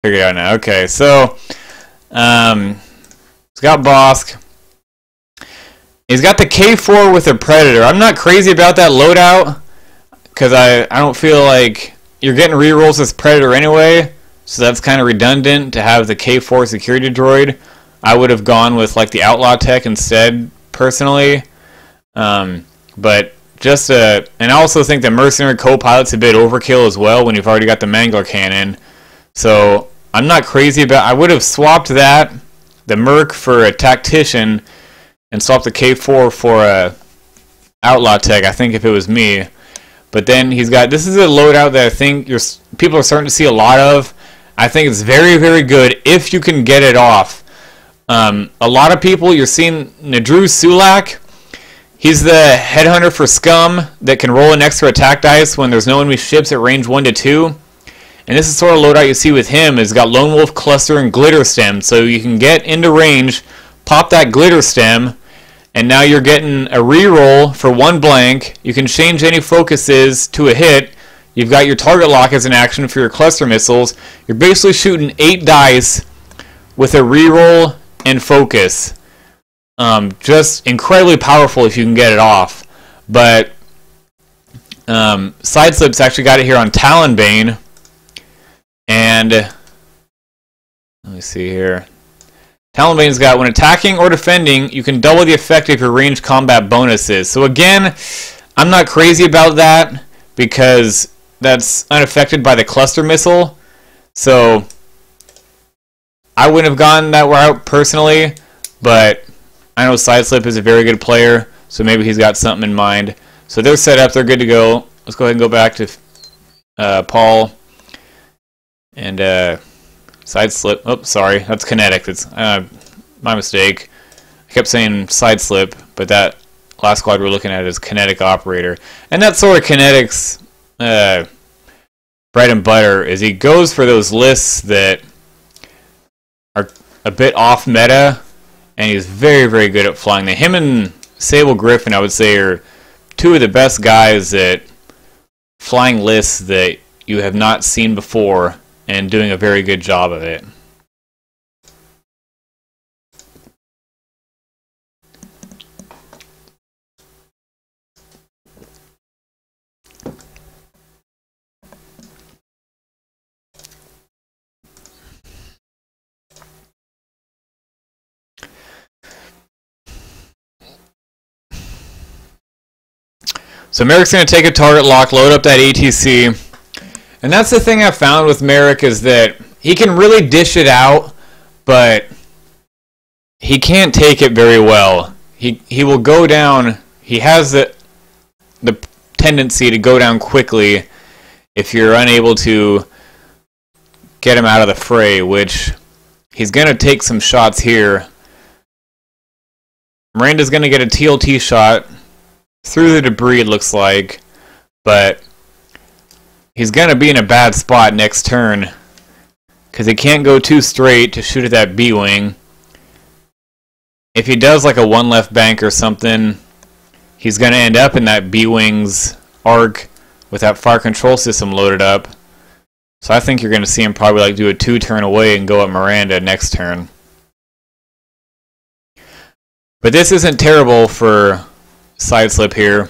Figured it out now. Okay, so he's got Bosk. He's got the K4 with a Predator. I'm not crazy about that loadout because I don't feel like you're getting rerolls with Predator anyway, so that's kind of redundant to have the K4 security droid. I would have gone with like the Outlaw Tech instead, personally. But just and I also think the Mercenary Co-Pilot's a bit overkill as well when you've already got the Mangler Cannon. So I'm not crazy about. I would have swapped that, the Merc, for a Tactician, and swapped the K4 for a Outlaw Tech, I think, if it was me. But then he's got, this is a loadout that I think people are starting to see a lot of. I think it's very, very good if you can get it off. A lot of people, you're seeing Nadru Sulak. He's the headhunter for Scum that can roll an extra attack dice when there's no enemy ships at range 1 to 2. And this is sort of loadout you see with him. It's got Lone Wolf Cluster and Glitter Stem. So you can get into range, pop that Glitter Stem, and now you're getting a reroll for 1 blank. You can change any focuses to a hit. You've got your target lock as an action for your cluster missiles. You're basically shooting 8 dice with a reroll and focus. Just incredibly powerful if you can get it off. But Sideslip's actually got it here on Talonbane. And let me see here. Talonbane's got, when attacking or defending, you can double the effect of your ranged combat bonuses. So again, I'm not crazy about that because that's unaffected by the cluster missile. So I wouldn't have gone that route personally, but I know Sideslip is a very good player, so maybe he's got something in mind. So they're set up, they're good to go. Let's go ahead and go back to Paul and Sideslip. Oh, sorry, that's Kinetic. That's my mistake. I kept saying Sideslip, but that last squad we're looking at is Kinetic Operator. And that's sort of Kinetic's bread and butter, is he goes for those lists that are a bit off meta, and he's very, very good at flying. Now, him and Sable Griffin, I would say, are two of the best guys at flying lists that you have not seen before, and doing a very good job of it. So Merrick's going to take a target lock, load up that ATC. And that's the thing I found with Merrick, is that he can really dish it out, but he can't take it very well. He will go down. He has the tendency to go down quickly if you're unable to get him out of the fray, which he's going to take some shots here. Miranda's going to get a TLT shot through the debris, it looks like, but he's going to be in a bad spot next turn because he can't go too straight to shoot at that B-Wing. If he does like a one left bank or something, he's going to end up in that B-Wing's arc with that fire control system loaded up. So I think you're going to see him probably like do a 2-turn away and go at Miranda next turn. But this isn't terrible for Sideslip here,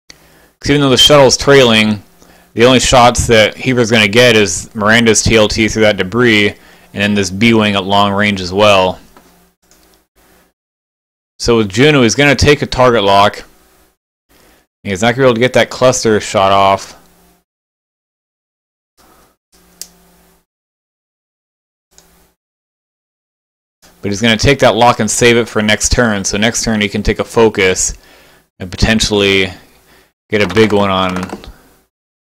because even though the shuttle's trailing, the only shots that Heaver's going to get is Miranda's TLT through that debris, and then this B-Wing at long range as well. So with Juno, he's going to take a target lock. He's not going to be able to get that cluster shot off. But he's going to take that lock and save it for next turn. So next turn he can take a focus and potentially get a big one on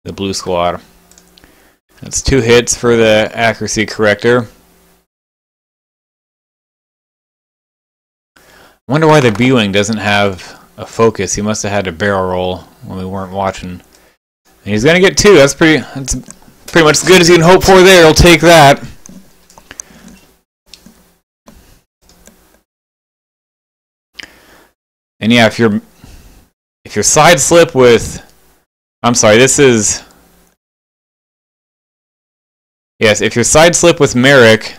the blue squad. That's 2 hits for the accuracy corrector. I wonder why the B-Wing doesn't have a focus. He must have had a barrel roll when we weren't watching. And he's going to get 2. That's pretty much as good as you can hope for there. He'll take that. And yeah, if you're Sideslip with, I'm sorry, this is Yes, if you're side slip with Merrick,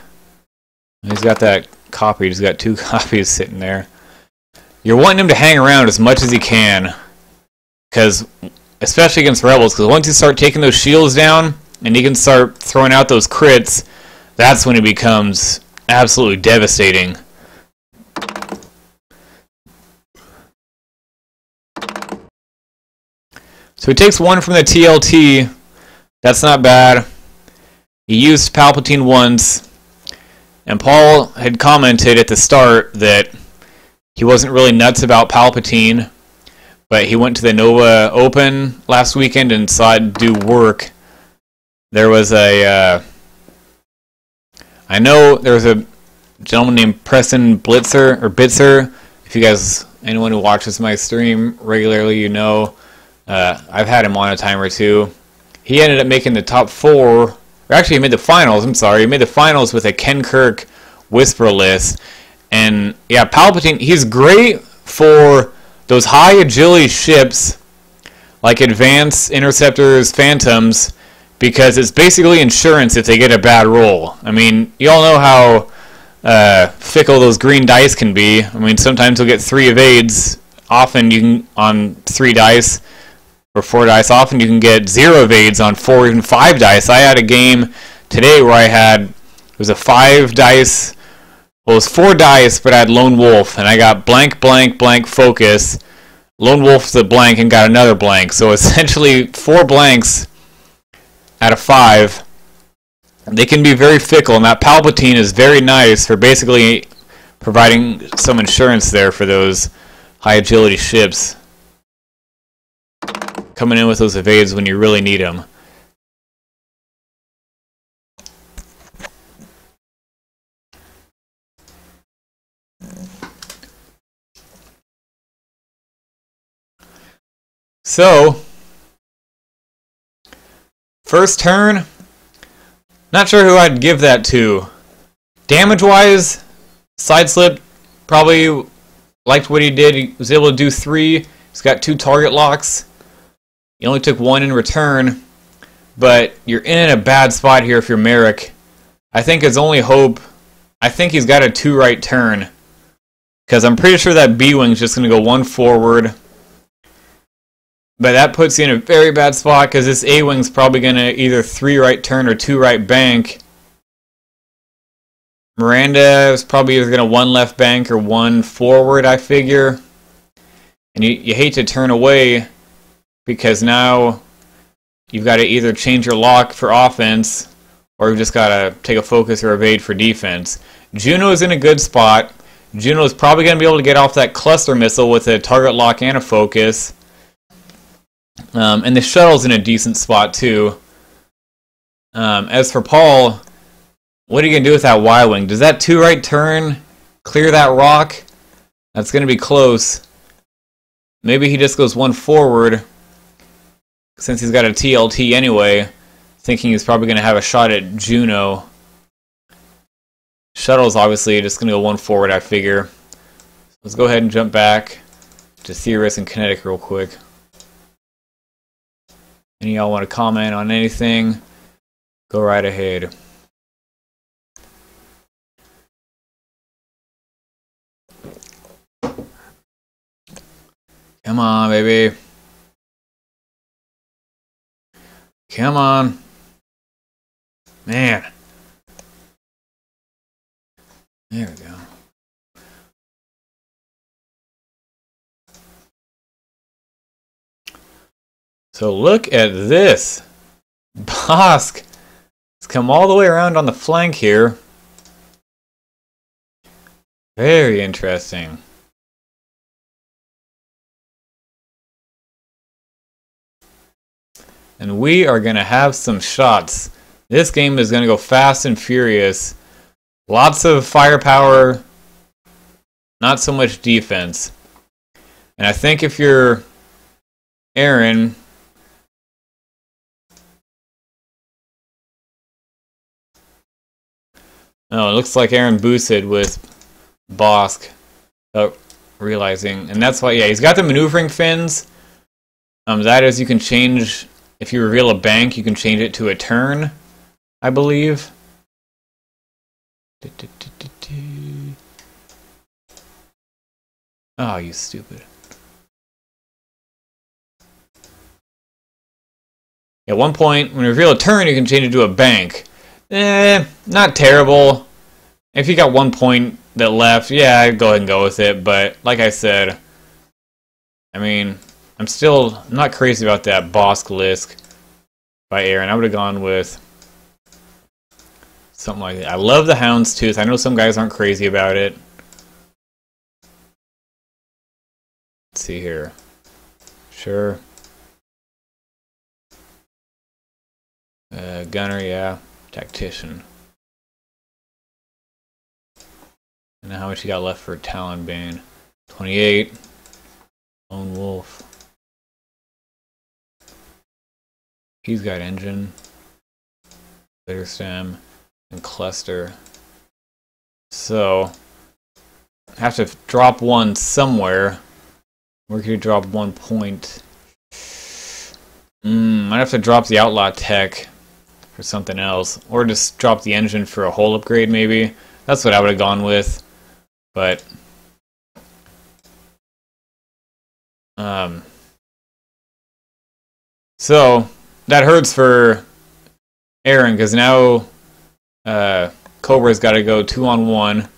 he's got that copy. He's got 2 copies sitting there. You're wanting him to hang around as much as he can, because especially against rebels. Because once you start taking those shields down and he can start throwing out those crits, that's when it becomes absolutely devastating. So he takes 1 from the TLT. That's not bad. He used Palpatine once, and Paul had commented at the start that he wasn't really nuts about Palpatine, but he went to the Nova Open last weekend and saw it do work. There was I know there was a gentleman named Preston Bitzer. If you guys, anyone who watches my stream regularly, you know, I've had him on a time or two. He ended up making the top 4, or actually he made the finals, I'm sorry. He made the finals with a Ken Kirk Whisper list. And yeah, Palpatine, he's great for those high agility ships like Advance, Interceptors, Phantoms, because it's basically insurance if they get a bad roll. I mean, you all know how fickle those green dice can be. I mean, sometimes you'll get 3 evades. Often you can, on 3 dice, or 4 dice, often you can get 0 evades on 4 or even 5 dice. I had a game today where it was a 5 dice, well, it was 4 dice, but I had Lone Wolf, and I got blank, blank, blank focus. Lone Wolf's a blank and got another blank. So essentially 4 blanks out of 5. They can be very fickle, and that Palpatine is very nice for basically providing some insurance there for those high agility ships. Coming in with those evades when you really need them. So, first turn, not sure who I'd give that to. Damage-wise, Sideslip probably liked what he did. He was able to do 3. He's got 2 target locks. He only took 1 in return, but you're in a bad spot here if you're Merrick. I think his only hope, I think he's got a 2 right turn, because I'm pretty sure that B-Wing's just going to go 1 forward. But that puts you in a very bad spot, because this A-Wing's probably going to either 3 right turn or 2 right bank. Miranda is probably either going to 1 left bank or 1 forward, I figure. And you hate to turn away, because now you've got to either change your lock for offense, or you've just got to take a focus or evade for defense. Juno's in a good spot. Juno's probably going to be able to get off that cluster missile with a target lock and a focus. And the shuttle's in a decent spot too. As for Paul, what are you going to do with that Y-Wing? Does that 2 right turn clear that rock? That's going to be close. Maybe he just goes 1 forward, since he's got a TLT anyway, thinking he's probably going to have a shot at Juno. Shuttle's obviously just going to go 1 forward, I figure. Let's go ahead and jump back to Theorist and Kinetic real quick. Any of y'all want to comment on anything? Go right ahead. Come on, baby. Come on. Man. There we go. So look at this. Bossk has come all the way around on the flank here. Very interesting. And we are going to have some shots. This game is going to go fast and furious. Lots of firepower, not so much defense. And I think if you're Aaron, oh, it looks like Aaron boosted with Bossk, realizing. And that's why, yeah, he's got the maneuvering fins. That is, you can change, if you reveal a bank, you can change it to a turn. I believe. Oh, you stupid. At one point, when you reveal a turn, you can change it to a bank. Not terrible. If you got 1 point that left, yeah, I'd go ahead and go with it. But like I said, I mean, I'm not crazy about that Bossk by Aaron. I would have gone with something like that. I love the Houndstooth. I know some guys aren't crazy about it. Let's see here. Sure. Gunner, yeah. Tactician. And how much you got left for Talonbane? 28. Lone Wolf. He's got Engine. Glitterstem. And Cluster. So, I have to drop one somewhere. Where can you drop 1 point? I'd have to drop the Outlaw Tech for something else. Or just drop the Engine for a whole upgrade, maybe. That's what I would have gone with. But so that hurts for Aaron because now Cobra's got to go 2-on-1.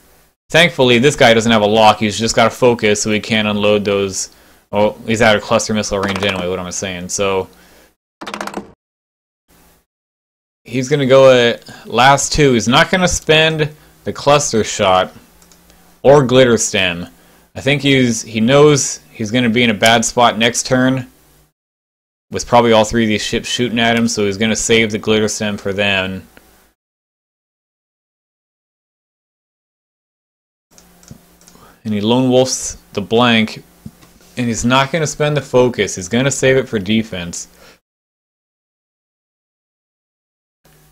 Thankfully, this guy doesn't have a lock. He's just got to focus so he can't unload those. Oh, he's out of cluster missile range anyway. What am I saying? So he's gonna go at last two. He's not gonna spend the cluster shot or glitter stem. I think he knows he's going to be in a bad spot next turn with probably all three of these ships shooting at him, so he's going to save the glitter stem for them. And he lone wolfs the blank, and he's not going to spend the focus. He's going to save it for defense.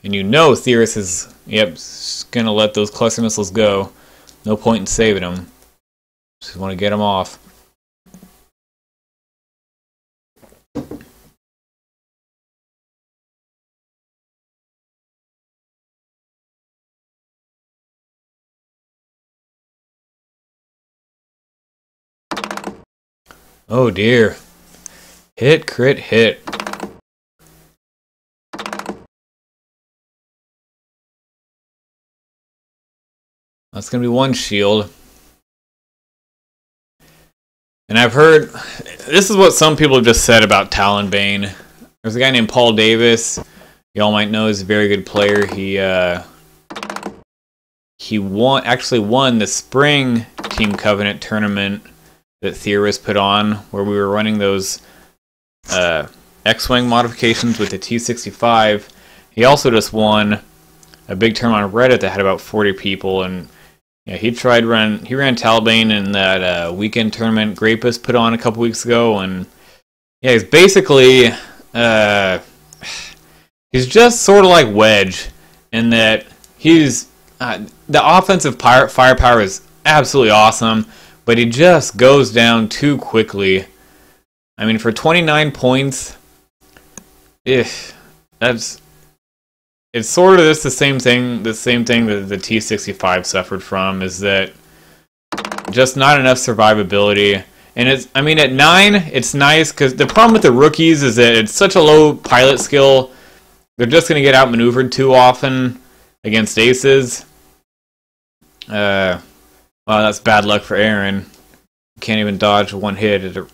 And you know Theris is, going to let those cluster missiles go. No point in saving them. Just want to get them off. Oh dear. Hit, crit, hit. That's going to be one shield. And I've heard, this is what some people have just said about Talonbane. There's a guy named Paul Davis. Y'all might know he's a very good player. He actually won the spring Team Covenant tournament that Theorist put on, where we were running those X-Wing modifications with the T-65. He also just won a big tournament on Reddit that had about 40 people, and yeah, he ran Talonbane in that weekend tournament Grapus put on a couple weeks ago, and yeah, he's basically he's just sort of like Wedge in that he's the offensive firepower is absolutely awesome, but he just goes down too quickly. I mean, for 29 points, it's sort of just the same thing that the T-65 suffered from, is that just not enough survivability. And I mean, at 9, it's nice, because the problem with the rookies is that it's such a low pilot skill, they're just going to get outmaneuvered too often against aces. Well, that's bad luck for Aaron. Can't even dodge one hit at a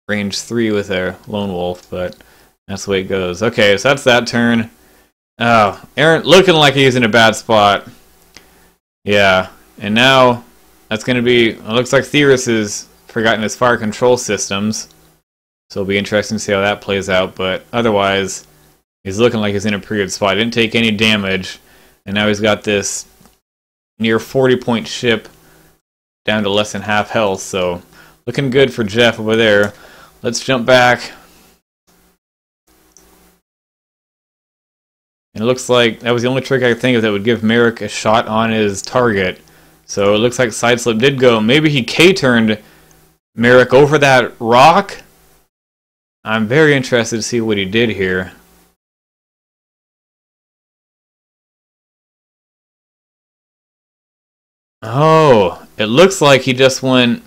range 3 with a lone wolf, but that's the way it goes. Okay, so that's that turn. Oh, Aaron looking like he's in a bad spot. Yeah, and now that's going to be, it looks like Theris has forgotten his fire control systems, so it'll be interesting to see how that plays out, but otherwise, he's looking like he's in a pretty good spot. He didn't take any damage, and now he's got this near 40-point ship down to less than half health, so looking good for Jeff over there. Let's jump back. And it looks like that was the only trick I could think of that would give Merrick a shot on his target. So it looks like Sideslip did go. Maybe he K-turned Merrick over that rock. I'm very interested to see what he did here. Oh, it looks like he just went...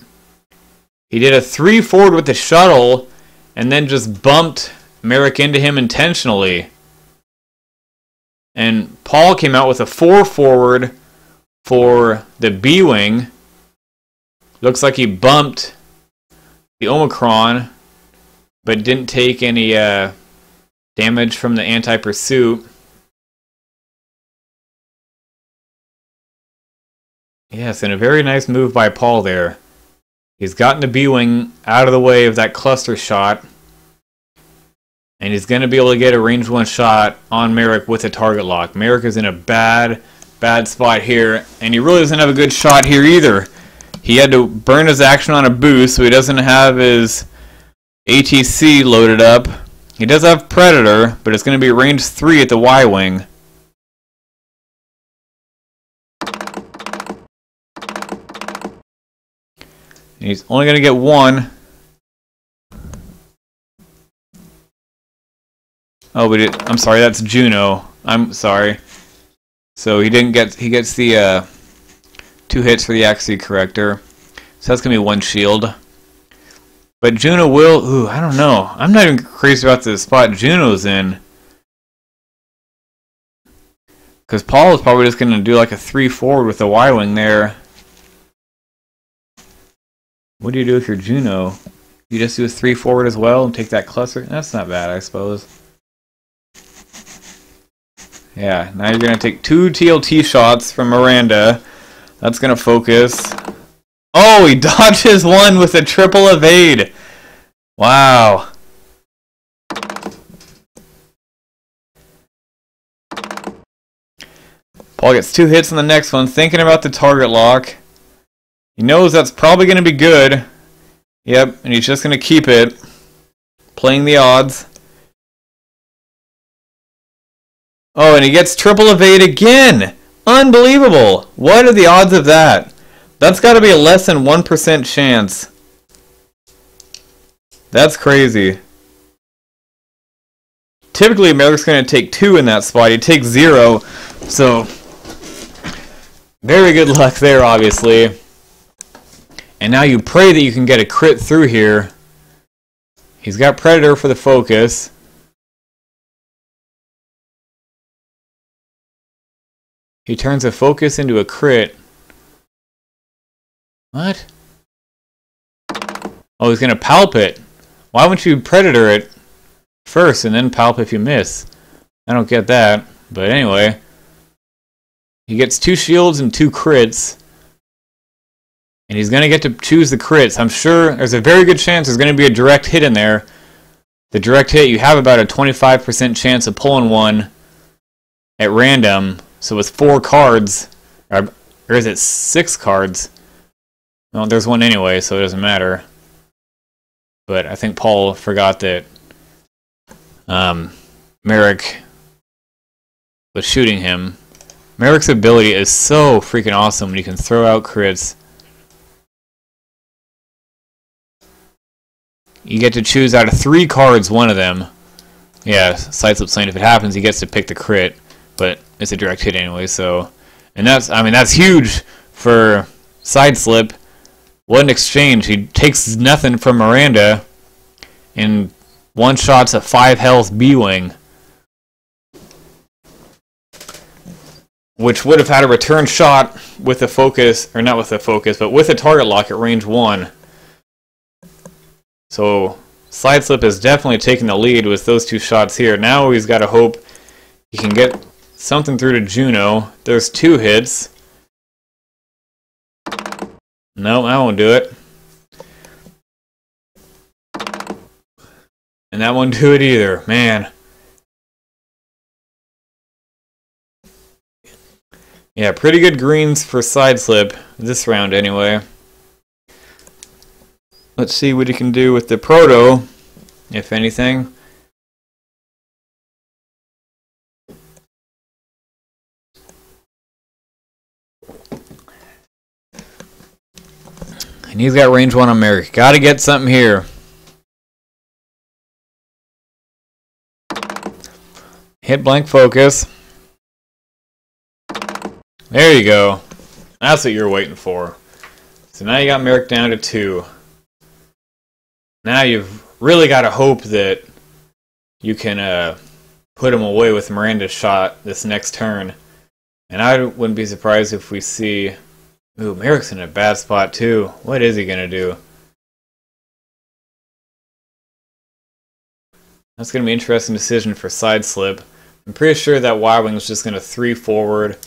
He did a 3 forward with the shuttle and then just bumped Merrick into him intentionally. And Paul came out with a 4 forward for the B-Wing. Looks like he bumped the Omicron, but didn't take any damage from the anti-pursuit. Yes, and a very nice move by Paul there. He's gotten the B-Wing out of the way of that cluster shot. And he's going to be able to get a range 1 shot on Merrick with a target lock. Merrick is in a bad spot here. And he really doesn't have a good shot here either. He had to burn his action on a boost, so he doesn't have his ATC loaded up. He does have Predator, but it's going to be range 3 at the Y-Wing. He's only going to get 1. Oh, but I'm sorry, that's Juno. I'm sorry. So he gets the 2 hits for the accuracy corrector. So that's going to be 1 shield. But Juno will... Ooh, I don't know. I'm not even crazy about the spot Juno's in. Because Paul is probably just going to do like a 3 forward with the Y-Wing there. What do you do with your Juno? You just do a 3 forward as well and take that cluster? That's not bad, I suppose. Yeah, now you're going to take 2 TLT shots from Miranda. That's going to focus. Oh, he dodges 1 with a triple evade. Wow. Paul gets 2 hits on the next one, thinking about the target lock. He knows that's probably going to be good. Yep, and he's just going to keep it. Playing the odds. Oh, and he gets triple evade again! Unbelievable! What are the odds of that? That's got to be a less than 1% chance. That's crazy. Typically, Merrick's going to take 2 in that spot. He takes 0. So, very good luck there, obviously. And now you pray that you can get a crit through here. He's got Predator for the focus. He turns a focus into a crit. What? Oh, he's going to palp it. Why wouldn't you Predator it first and then palp if you miss? I don't get that. But anyway. He gets 2 shields and 2 crits. And he's going to get to choose the crits. I'm sure there's a very good chance there's going to be a direct hit in there. The direct hit, you have about a 25% chance of pulling one at random. So with 4 cards, or is it 6 cards? Well, there's 1 anyway, so it doesn't matter. But I think Paul forgot that Merrick was shooting him. Merrick's ability is so freaking awesome when you can throw out crits. You get to choose out of 3 cards, 1 of them. Yeah, Sideslip saying if it happens, he gets to pick the crit, but it's a direct hit anyway. So, and that's huge for Sideslip. What an exchange! He takes nothing from Miranda, and 1 shots a 5 health B-Wing, which would have had a return shot with a focus, or not with a focus, but with a target lock at range 1. So Sideslip is definitely taking the lead with those 2 shots here. Now he's got to hope he can get something through to Juno. There's 2 hits. No, that won't do it. And that won't do it either. Man. Yeah, pretty good greens for Sideslip this round anyway. Let's see what he can do with the Proto, if anything. And he's got range 1 on Merrick. Gotta get something here. Hit blank focus. There you go. That's what you're waiting for. So now you got Merrick down to 2. Now you've really got to hope that you can put him away with Miranda's shot this next turn. And I wouldn't be surprised if we see... Ooh, Merrick's in a bad spot too. What is he going to do? That's going to be an interesting decision for side slip. I'm pretty sure that Y-Wing is just going to 3 forward.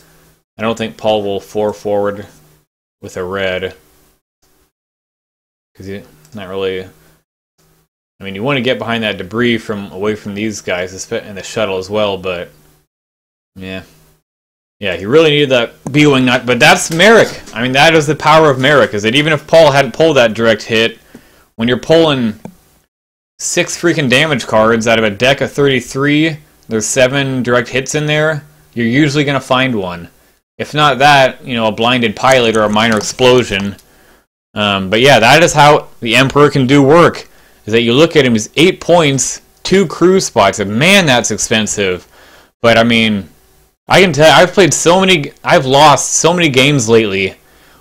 I don't think Paul will 4 forward with a red. Because he's not really... I mean, you want to get behind that debris away from these guys and the shuttle as well, but... Yeah. Yeah, he really needed that B-Wing nut, but that's Merrick. I mean, that is the power of Merrick, is that even if Paul hadn't pulled that direct hit, when you're pulling 6 freaking damage cards out of a deck of 33, there's 7 direct hits in there, you're usually going to find one. If not that, you know, a blinded pilot or a minor explosion. But yeah, that is how the Emperor can do work, is that you look at him, he's 8 points, 2 crew spots, and man, that's expensive. But I mean... I can tell you, I've lost so many games lately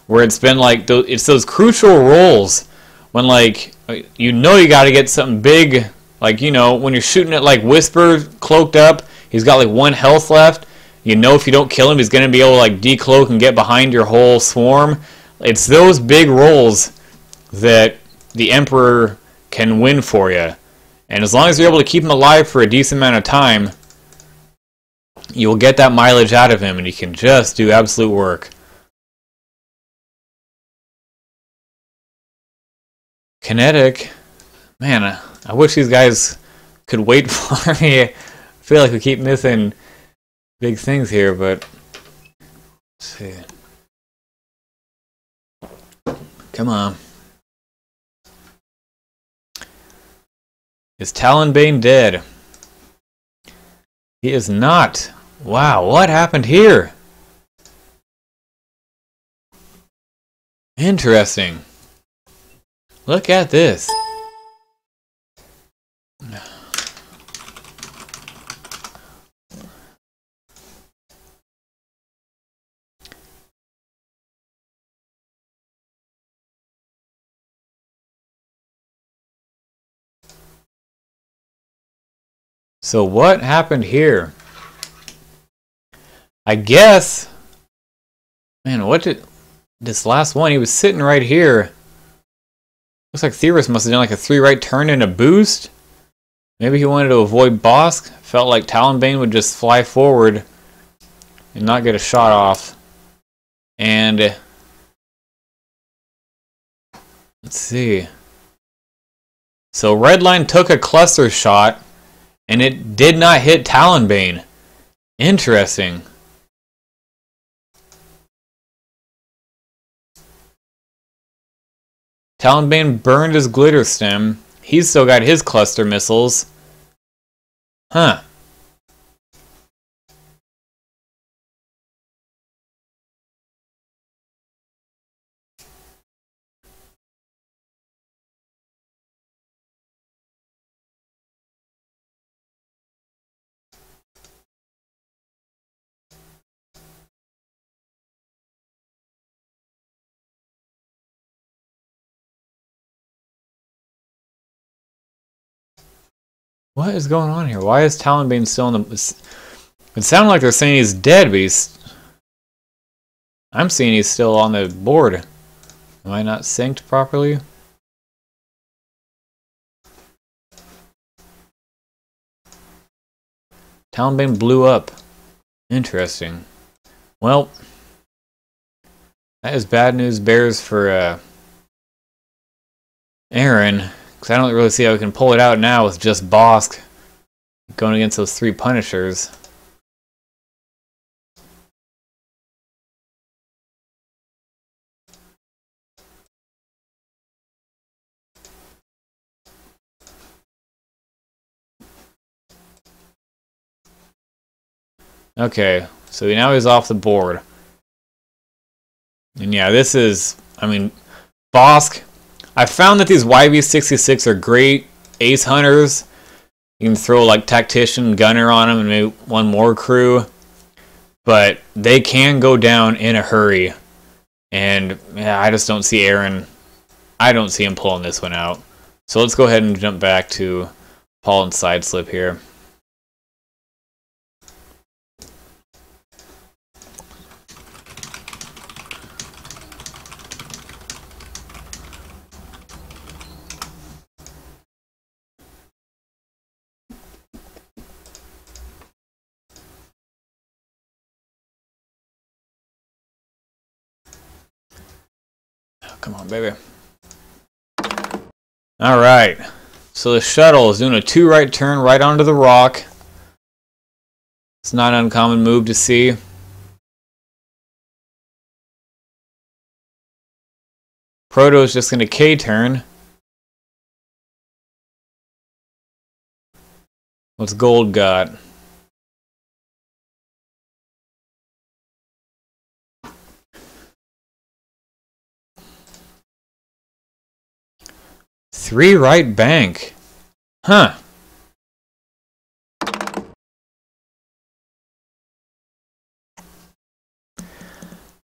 where it's been like, it's those crucial rolls when like, you know you got to get something big, like, you know, when you're shooting at like Whisper cloaked up, he's got like 1 health left, you know if you don't kill him, he's going to be able to like decloak and get behind your whole swarm. It's those big rolls that the Emperor can win for you. And as long as you're able to keep him alive for a decent amount of time, you will get that mileage out of him, and he can just do absolute work. Kinetic. Man, I wish these guys could wait for me. I feel like we keep missing big things here, but... Let's see. Come on. Is Talonbane dead? He is not. Wow, what happened here? Interesting. Look at this. So what happened here? I guess... Man, what did... This last one, he was sitting right here. Looks like Theros must have done like a 3 right turn and a boost. Maybe he wanted to avoid Bossk. Felt like Talonbane would just fly forward and not get a shot off. And... Let's see. So Redline took a cluster shot, and it did not hit Talonbane. Interesting. Talonbane burned his glitter stem. He's still got his cluster missiles. Huh. What is going on here? Why is Talonbane still in the... It sounded like they're saying he's dead, but he's... I'm seeing he's still on the board. Am I not synced properly? Talonbane blew up. Interesting. Well, that is bad news bears for Aaron. Because I don't really see how we can pull it out now with just Bossk going against those 3 Punishers. Okay, so now he's off the board. And yeah, this is, I mean, Bossk. I found that these YV-66 are great ace hunters. You can throw like tactician, gunner on them and maybe 1 more crew. But they can go down in a hurry. And yeah, I just don't see Aaron. I don't see him pulling this one out. So let's go ahead and jump back to Paul and side slip here. Come on, baby. All right. So the shuttle is doing a 2 right turn right onto the rock. It's not an uncommon move to see. Proto is just going to K turn. What's Gold got? Three right bank. Huh.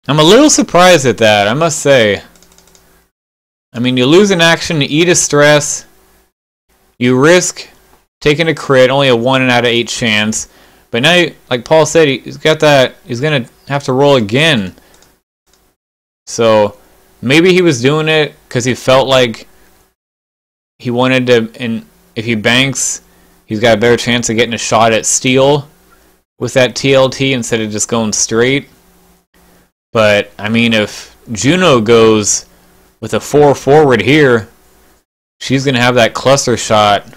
I'm a little surprised at that, I must say. I mean, you lose an action, you eat a stress, you risk taking a crit, only a 1 out of 8 chance. But now, like Paul said, he's got that, he's going to have to roll again. So, maybe he was doing it because he felt like he wanted to, and if he banks, he's got a better chance of getting a shot at steal with that TLT instead of just going straight. But, I mean, if Juno goes with a 4 forward here, she's going to have that cluster shot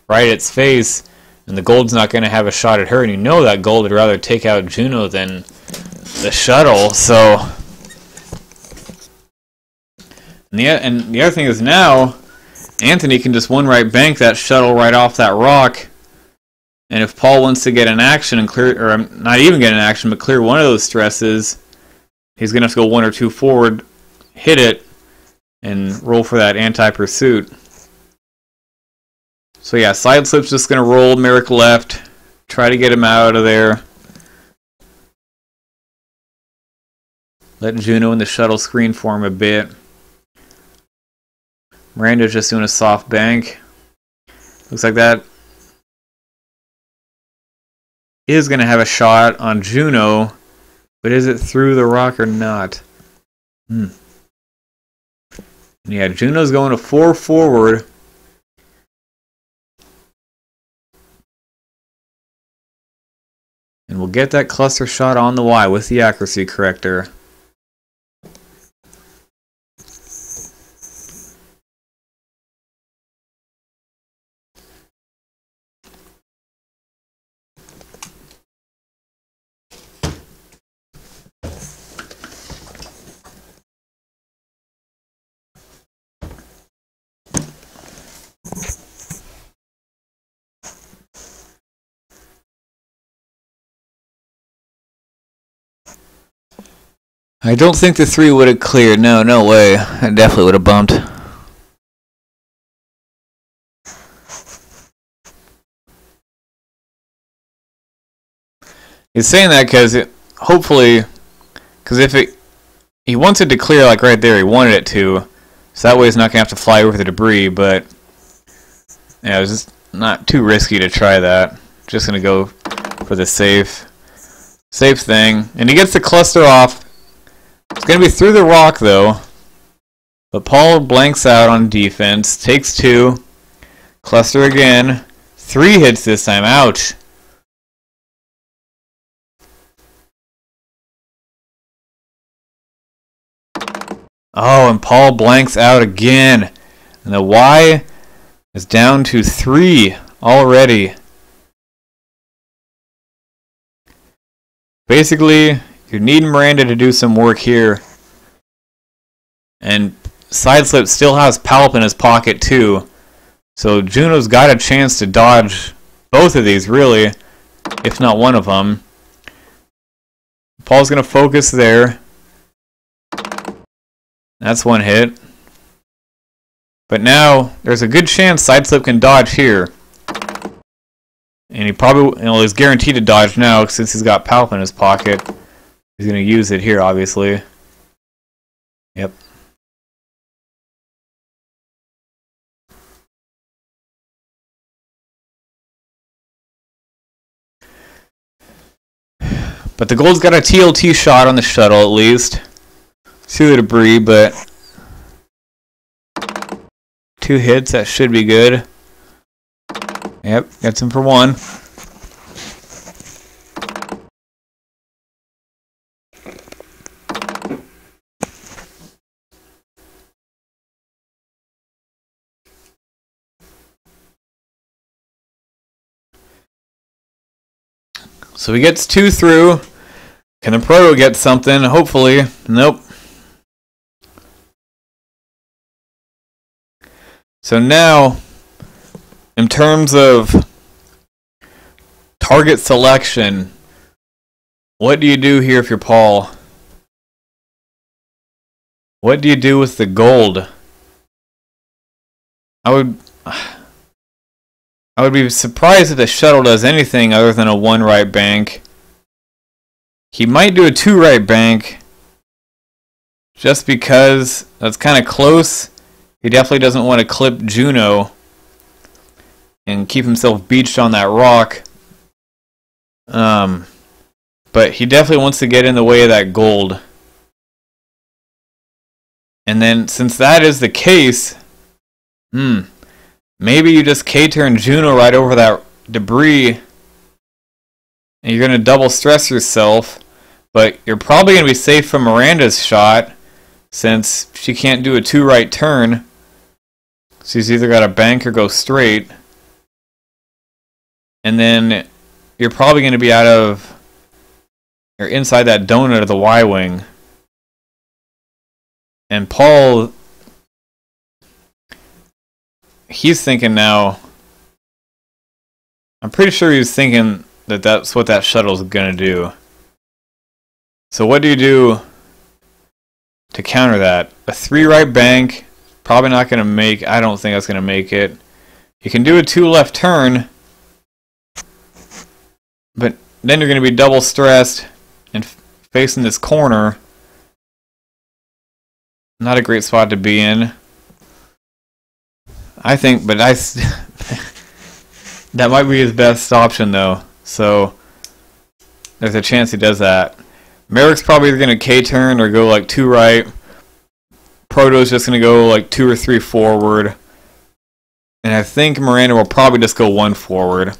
right at its face, and the Gold's not going to have a shot at her, and you know that Gold would rather take out Juno than the shuttle, so... And the other thing is now, Anthony can just 1 right bank that shuttle right off that rock, and if Paul wants to get an action and clear, or not even get an action, but clear one of those stresses, he's going to have to go 1 or 2 forward, hit it, and roll for that anti-pursuit. So yeah, side slip's just going to roll Merrick left, try to get him out of there. Let Juno and the shuttle screen for him a bit. Miranda's just doing a soft bank. Looks like that is going to have a shot on Juno, but is it through the rock or not? Yeah, Juno's going to 4 forward. And we'll get that cluster shot on the Y with the accuracy corrector. I don't think the 3 would have cleared. No, no way. I definitely would have bumped. He's saying that because hopefully, because if he wants it to clear like right there, he wanted it to, so that way he's not gonna have to fly over the debris. But yeah, it was just not too risky to try that. Just gonna go for the safe thing, and he gets the cluster off. It's going to be through the rock, though. But Paul blanks out on defense. Takes 2. Cluster again. 3 hits this time. Ouch. Oh, and Paul blanks out again. And the Y is down to 3 already. Basically, you need Miranda to do some work here. And Sideslip still has Palp in his pocket too. So Juno's got a chance to dodge both of these, really, if not one of them. Paul's going to focus there. That's 1 hit. But now, there's a good chance Sideslip can dodge here. And he probably, he's guaranteed to dodge now since he's got Palp in his pocket. He's going to use it here, obviously. Yep. But the gold's got a TLT shot on the shuttle at least. See the debris, but 2 hits, that should be good. Yep, gets him for 1. So he gets 2 through. Can the Proto get something? Hopefully. Nope. So now, in terms of target selection, what do you do here if you're Paul? What do you do with the gold? I would be surprised if the shuttle does anything other than a 1 right bank. He might do a 2 right bank just because that's kind of close. He definitely doesn't want to clip Juno and keep himself beached on that rock. But he definitely wants to get in the way of that gold. And then since that is the case, maybe you just K-turn Juno right over that debris and you're going to double stress yourself, but you're probably going to be safe from Miranda's shot since she can't do a 2 right turn. She's either got to bank or go straight. And then you're probably going to be you're inside that donut of the Y-wing. And Paul, he's thinking now, I'm pretty sure he's thinking that that's what that shuttle's going to do. So what do you do to counter that? A 3 right bank, probably not going to make, I don't think that's going to make it. You can do a 2 left turn, but then you're going to be double stressed and facing this corner. Not a great spot to be in, I think, but that might be his best option though. So there's a chance he does that. Merrick's probably either going to K-turn or go like 2 right. Proto's just going to go like 2 or 3 forward. And I think Miranda will probably just go 1 forward.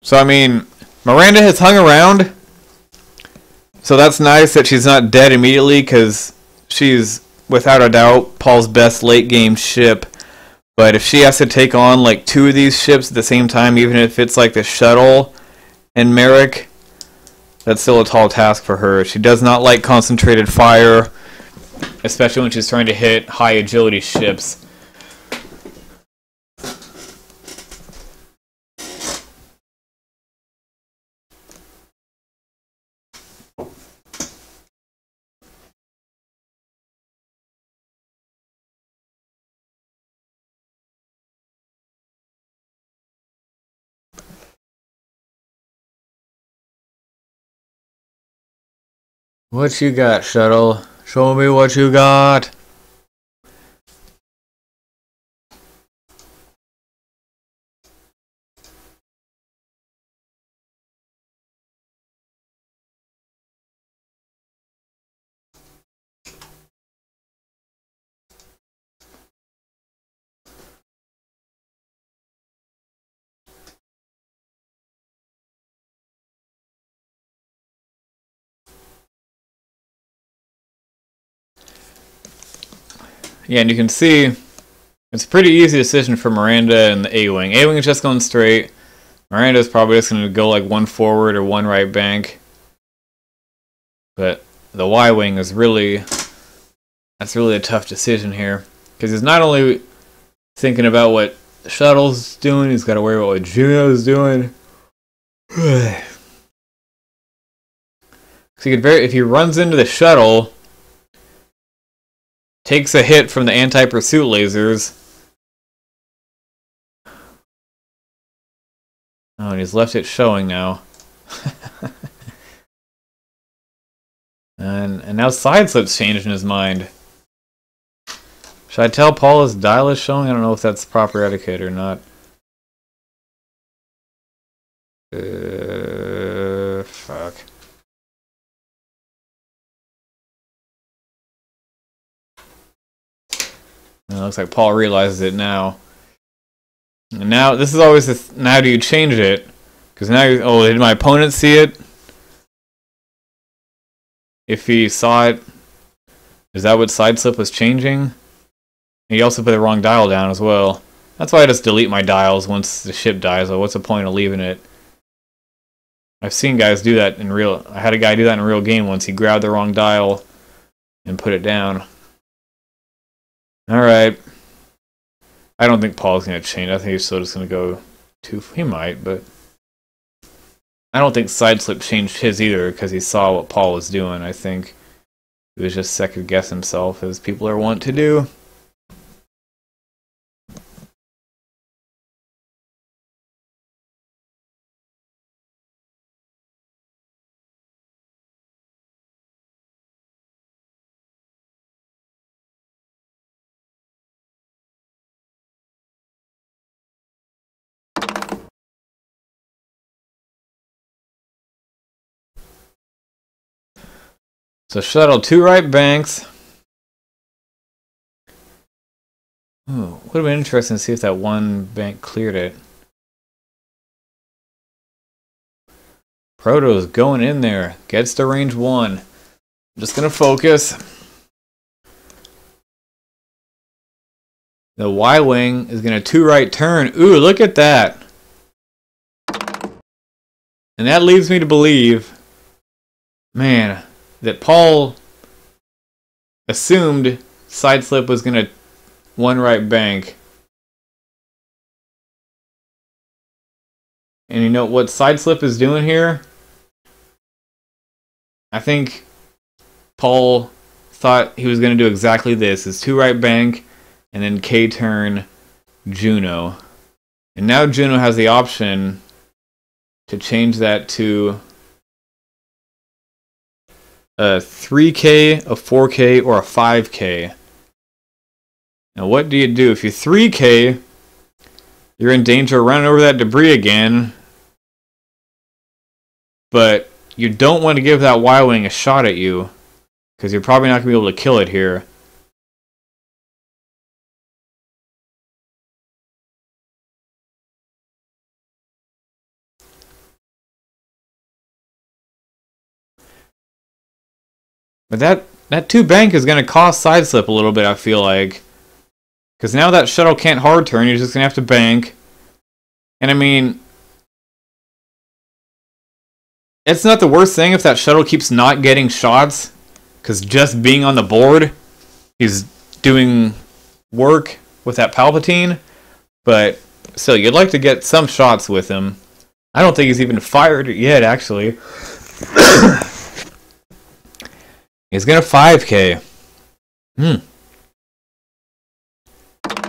So I mean, Miranda has hung around. So that's nice that she's not dead immediately because she's without a doubt Paul's best late game ship. But if she has to take on like 2 of these ships at the same time, even if it's like the shuttle and Merrick, that's still a tall task for her. She does not like concentrated fire, especially when she's trying to hit high agility ships. What you got, shuttle? Show me what you got. Yeah, and you can see it's a pretty easy decision for Miranda and the A-Wing. A-Wing is just going straight. Miranda's probably just going to go like 1 forward or 1 right bank. But the Y-Wing is that's really a tough decision here. Because he's not only thinking about what the shuttle's doing, he's got to worry about what Juno's doing. So if he runs into the shuttle, takes a hit from the anti-pursuit lasers. Oh, and he's left it showing now. And now Sideslip's changed in his mind. Should I tell Paul his dial is showing? I don't know if that's proper etiquette or not. Fuck. It looks like Paul realizes it now. And now, this is always the now do you change it? Because now, oh, did my opponent see it? If he saw it, is that what Sideslip was changing? He also put the wrong dial down as well. That's why I just delete my dials once the ship dies. Like, what's the point of leaving it? I've seen guys do that in real... I had a guy do that in a real game once. He grabbed the wrong dial and put it down. Alright. I don't think Paul's going to change. I think he's still just going to go to... He might, but... I don't think Sideslip changed his either because he saw what Paul was doing. I think he was just second-guess himself, as people are wont to do. So shuttle 2 right banks. Ooh, would have been interesting to see if that one bank cleared it. Proto's going in there. Gets to range 1. I'm just going to focus. The Y-wing is going to 2 right turn. Ooh, look at that. And that leads me to believe, man, that Paul assumed Sideslip was going to 1 right bank. And you know what Sideslip is doing here? I think Paul thought he was going to do exactly this. Is 2 right bank and then K turn Juno. And now Juno has the option to change that to a 3K, a 4K, or a 5K. Now what do you do? If you 3K, you're in danger of running over that debris again. But you don't want to give that Y-wing a shot at you, because you're probably not going to be able to kill it here. But that 2 bank is going to cost Sideslip a little bit, I feel like. Because now that shuttle can't hard turn, you're just going to have to bank. And I mean, it's not the worst thing if that shuttle keeps not getting shots. Because just being on the board, he's doing work with that Palpatine. But still, you'd like to get some shots with him. I don't think he's even fired yet, actually. He's gonna 5K.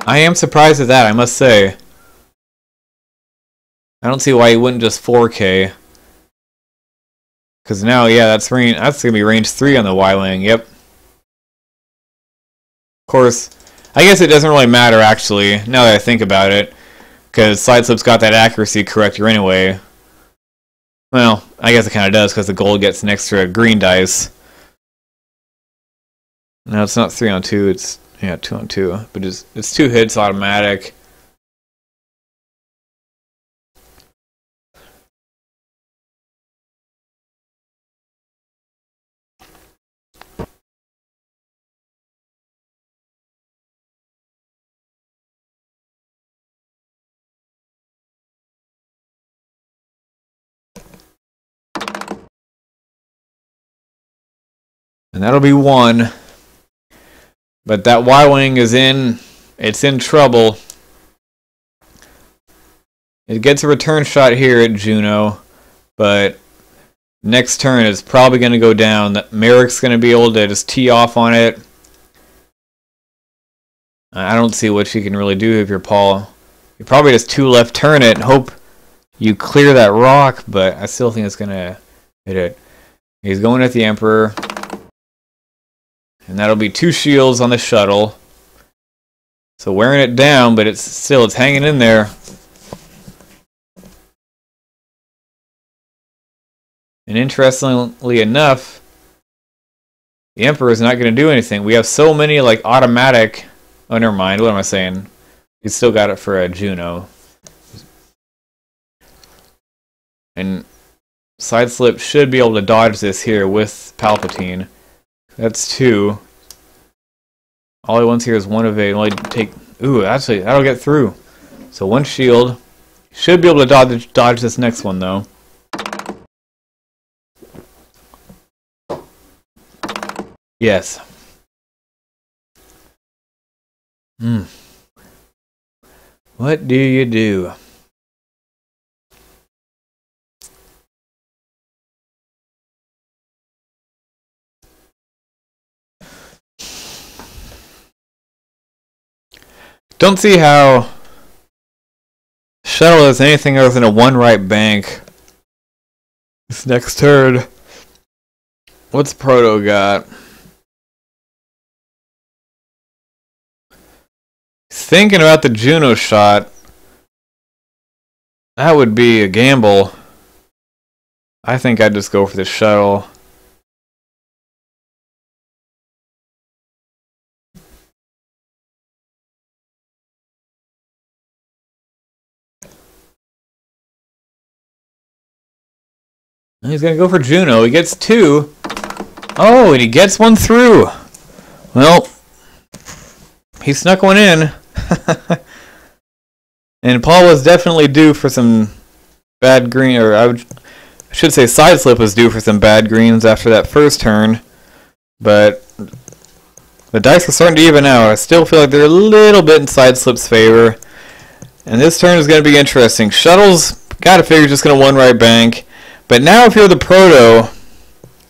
I am surprised at that, I must say. I don't see why he wouldn't just 4K. Because now, yeah, that's gonna be range 3 on the Y-wing. Yep. Of course, I guess it doesn't really matter actually. Now that I think about it, because Sideslip's got that accuracy corrector anyway. Well, I guess it kind of does because the gold gets an extra green dice. No, it's not 3 on 2. It's 2 on 2. But it's 2 hits automatic. And that'll be 1. But that Y-wing is it's in trouble. It gets a return shot here at Juno, but next turn it's probably going to go down. Merrick's going to be able to just tee off on it. I don't see what you can really do if you're Paul. You probably just 2 left turn it and hope you clear that rock, but I still think it's going to hit it. He's going at the Emperor. And that'll be 2 shields on the shuttle. So wearing it down, but it's hanging in there. And interestingly enough, the Emperor is not going to do anything. We have so many like automatic. Oh, never mind. What am I saying? We still got it for a Juno. And Sideslip should be able to dodge this here with Palpatine. That's 2. All he wants here is 1 evade. Only take. Ooh, actually, that'll get through. So 1 shield. Should be able to dodge this next one though. Yes. What do you do? Don't see how Shuttle is anything other than a 1 right bank. This next turn. What's Proto got? Thinking about the Juno shot. That would be a gamble. I think I'd just go for the shuttle. He's gonna go for Juno. He gets 2. Oh, and he gets 1 through. Well, he snuck 1 in. And Paul was definitely due for some bad green, or I should say Sideslip was due for some bad greens after that first turn. But the dice are starting to even out. I still feel like they're a little bit in Sideslip's favor. And this turn is going to be interesting. Shuttle's gotta figure just going to 1 right bank. But now if you're the Proto,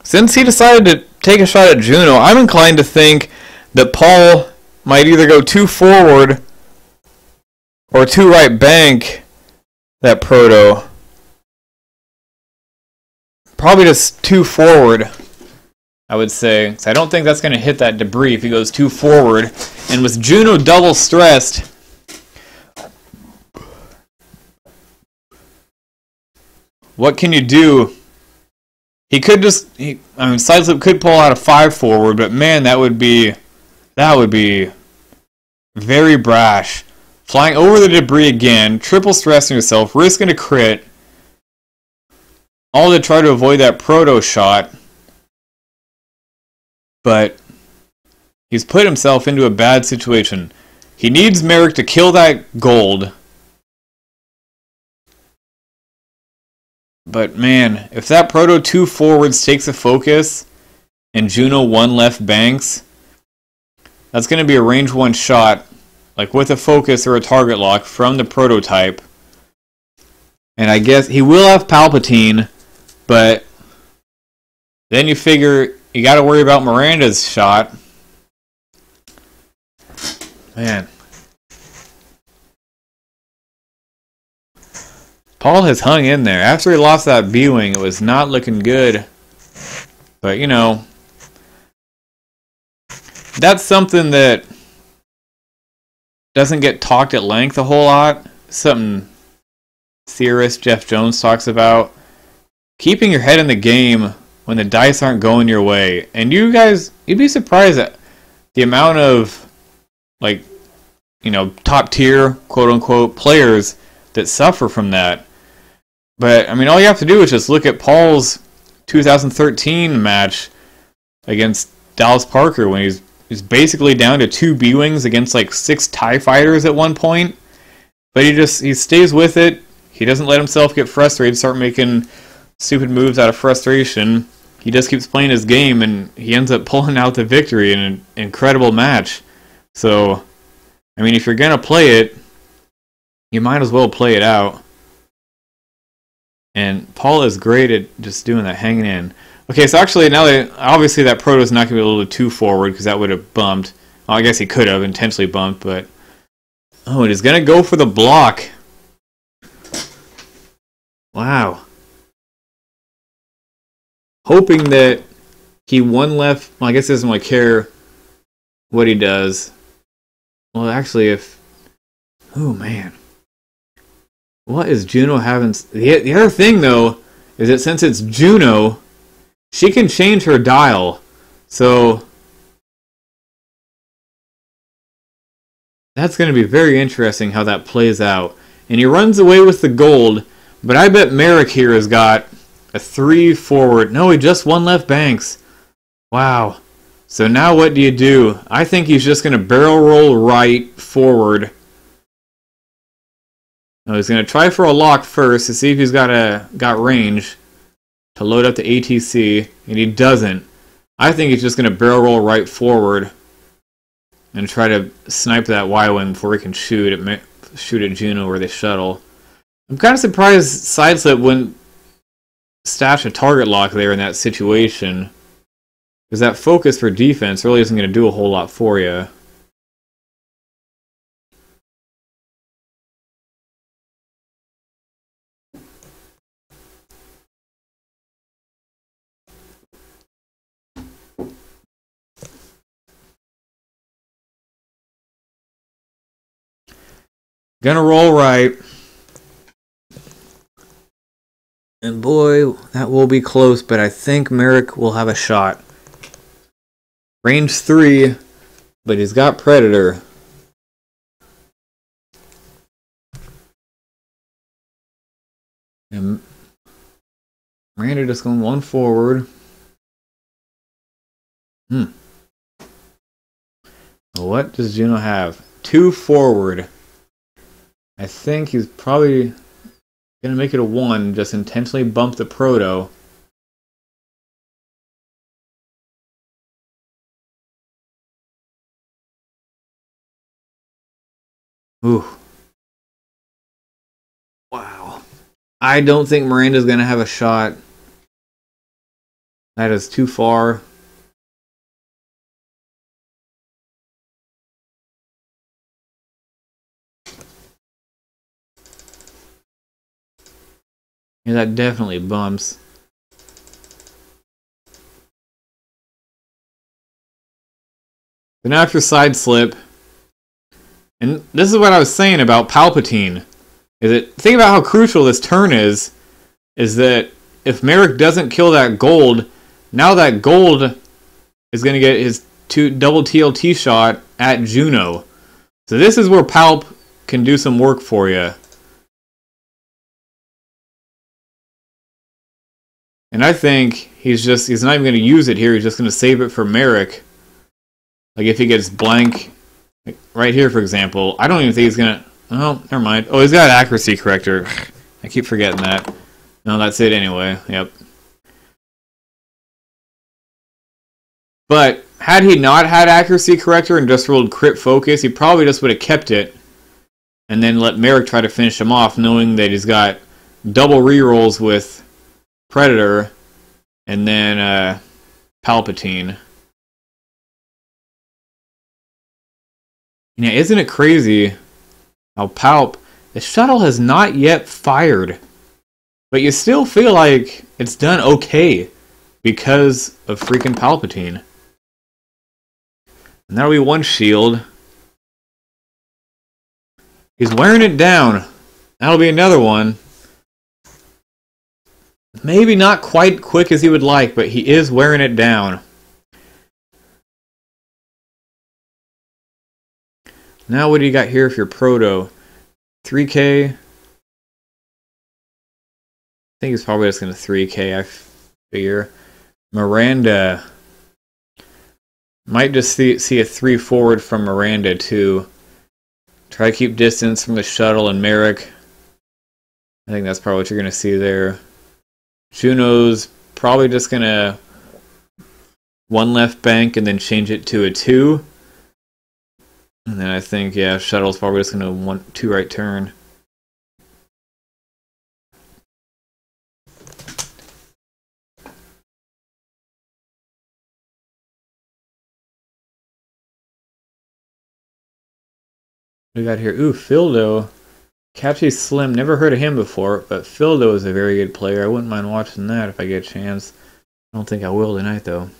since he decided to take a shot at Juno, I'm inclined to think that Paul might either go 2 forward or 2 right bank that Proto. Probably just 2 forward, I would say. So I don't think that's going to hit that debris if he goes 2 forward. And with Juno double stressed, what can you do? He could just, Sideslip could pull out a 5 forward, but man, that would be very brash. Flying over the debris again, triple stressing yourself, risking a crit, all to try to avoid that Proto shot. But he's put himself into a bad situation. He needs Merrick to kill that gold. But man, if that Proto 2 forwards takes a focus and Juno 1 left banks, that's going to be a range 1 shot, like with a focus or a target lock from the prototype. And I guess he will have Palpatine, but then you figure you got to worry about Miranda's shot. Man. Paul has hung in there. After he lost that B-Wing, it was not looking good. But, you know, that's something that doesn't get talked at length a whole lot. Something theorist Jeff Jones talks about. Keeping your head in the game when the dice aren't going your way. And you guys, you'd be surprised at the amount of, like, you know, top tier, quote unquote, players that suffer from that. But, I mean, all you have to do is just look at Paul's 2013 match against Dallas Parker when he's basically down to 2 B-Wings against like 6 TIE fighters at one point. But he stays with it. He doesn't let himself get frustrated, start making stupid moves out of frustration. He just keeps playing his game, and he ends up pulling out the victory in an incredible match. So, I mean, if you're going to play it, you might as well play it out. And Paul is great at just doing that, hanging in. Okay, so actually, now that obviously that Proto's not going to be a little too forward because that would have bumped. Well, I guess he could have intentionally bumped, but oh, it is going to go for the block. Wow. Hoping that he 1 left. Well, I guess he doesn't really care what he does. Well, actually, if... Oh, man. What is Juno having... The other thing, though, is that since it's Juno, she can change her dial. So... that's going to be very interesting how that plays out. And he runs away with the gold, but I bet Merrick here has got a 3 forward. No, he just 1 left banks. Wow. So now what do you do? I think he's just going to barrel roll right forward. No, he's going to try for a lock first to see if he's got range to load up the ATC, and he doesn't. I think he's just going to barrel roll right forward and try to snipe that Y-wing before he can shoot at Juno or the shuttle. I'm kind of surprised Sideslip wouldn't stash a target lock there in that situation, because that focus for defense really isn't going to do a whole lot for you. Gonna roll right. And boy, that will be close, but I think Merrick will have a shot. Range 3, but he's got Predator. And Miranda just going 1 forward. What does Juno have? 2 forward. I think he's probably going to make it a 1, just intentionally bump the Proto. Ooh. Wow. I don't think Miranda's going to have a shot. That is too far. Yeah, that definitely bumps. But now after Sideslip, and this is what I was saying about Palpatine, is that think about how crucial this turn is that if Merrick doesn't kill that gold, now that gold is going to get his double TLT shot at Juno. So this is where Palp can do some work for you. And I think he's not even going to use it here. He's just going to save it for Merrick. Like if he gets blank, like right here, for example, I don't even think he's going to... Oh, never mind. Oh, he's got accuracy corrector. I keep forgetting that. No, that's it anyway. Yep. But had he not had accuracy corrector and just rolled crit focus, he probably just would have kept it and then let Merrick try to finish him off, knowing that he's got double rerolls with Predator and then Palpatine. Yeah, isn't it crazy how the shuttle has not yet fired, but you still feel like it's done okay because of freaking Palpatine. And that'll be 1 shield. He's wearing it down. That'll be another one. Maybe not quite quick as he would like, but he is wearing it down. Now what do you got here for your Proto? 3K. I think he's probably just going to 3K, I figure. Miranda. Might just see a 3 forward from Miranda, too. Try to keep distance from the shuttle and Merrick. I think that's probably what you're going to see there. Juno's probably just going to 1 left bank and then change it to a 2. And then I think, yeah, shuttle's probably just going to 2 right turn. We got here, Fildo. Catchy Slim, never heard of him before, but Fildo is a very good player. I wouldn't mind watching that if I get a chance. I don't think I will tonight, though.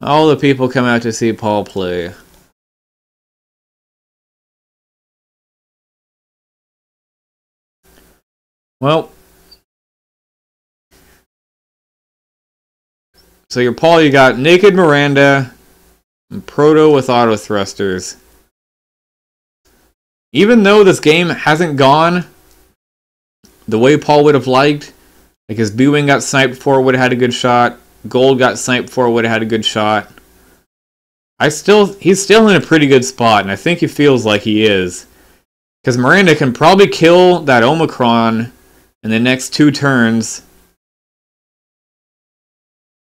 All the people come out to see Paul play. Well, so your Paul, you got Naked Miranda and Proto with auto thrusters. Even though this game hasn't gone the way Paul would have liked, like his B-Wing got sniped for, would have had a good shot. Gold got sniped for, would have had a good shot. He's still in a pretty good spot, and I think he feels like he is. Because Miranda can probably kill that Omicron in the next 2 turns.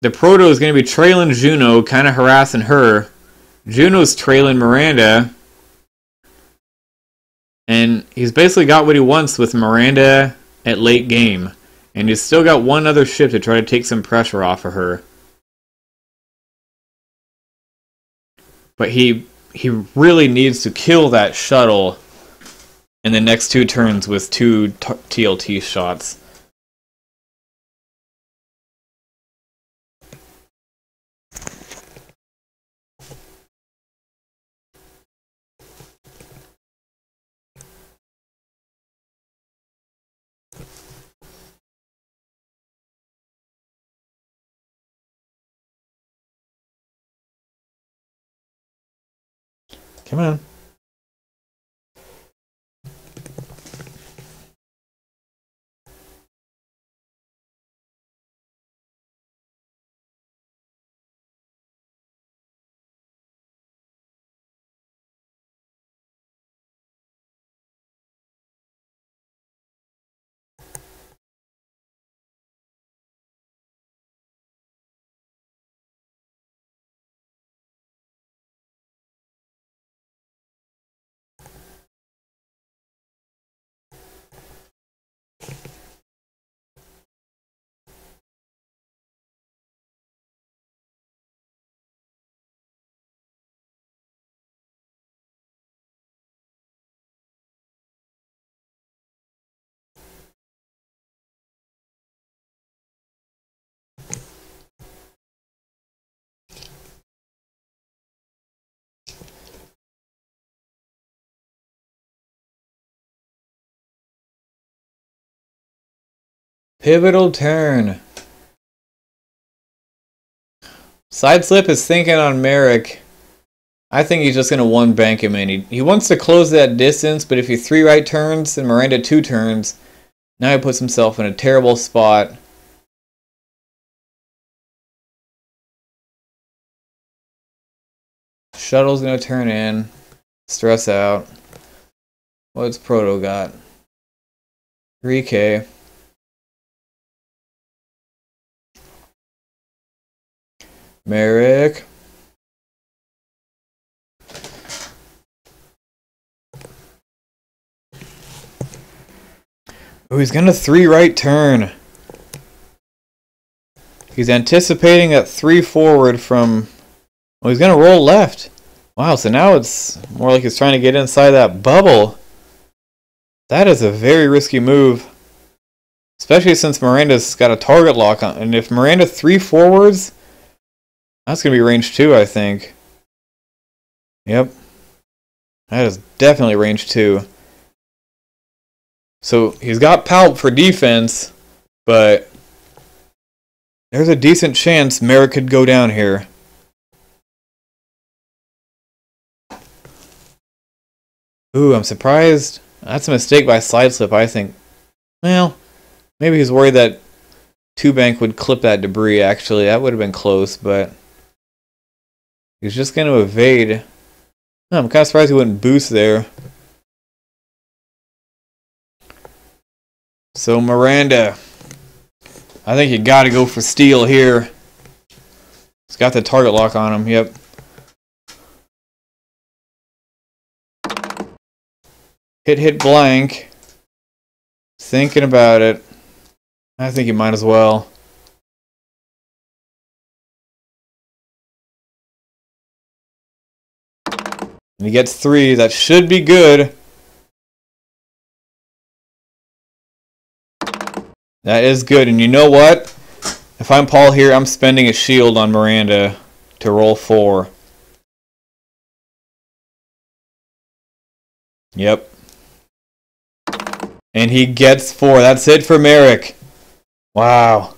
The Proto is going to be trailing Juno, kind of harassing her. Juno's trailing Miranda. And he's basically got what he wants with Miranda at late game. And he's still got one other ship to try to take some pressure off of her. But he really needs to kill that shuttle in the next 2 turns with 2 TLT shots. Come on. Pivotal turn. Sideslip is thinking on Merrick. I think he's just going to 1-bank him in. He wants to close that distance, but if he 3 right turns and Miranda 2 turns, now he puts himself in a terrible spot. Shuttle's going to turn in. Stress out. What's Proto got? 3K. Merrick. Oh, he's gonna 3 right turn. He's anticipating that 3 forward from... Oh, he's gonna roll left. Wow, so now it's more like he's trying to get inside that bubble. That is a very risky move. Especially since Miranda's got a target lock on. And if Miranda 3 forwards... That's going to be range 2, I think. Yep. That is definitely range 2. So he's got Palp for defense, but there's a decent chance Merrick could go down here. Ooh, I'm surprised. That's a mistake by Sideslip, I think. Well, maybe he's worried that 2-bank would clip that debris, actually. That would have been close, but... He's just going to evade. Oh, I'm kind of surprised he wouldn't boost there. So Miranda. I think you got to go for steal here. He's got the target lock on him, yep. Hit blank. Thinking about it. I think you might as well. And he gets 3. That should be good. That is good. And you know what? If I'm Paul here, I'm spending a shield on Miranda to roll 4. Yep. And he gets 4. That's it for Merrick. Wow.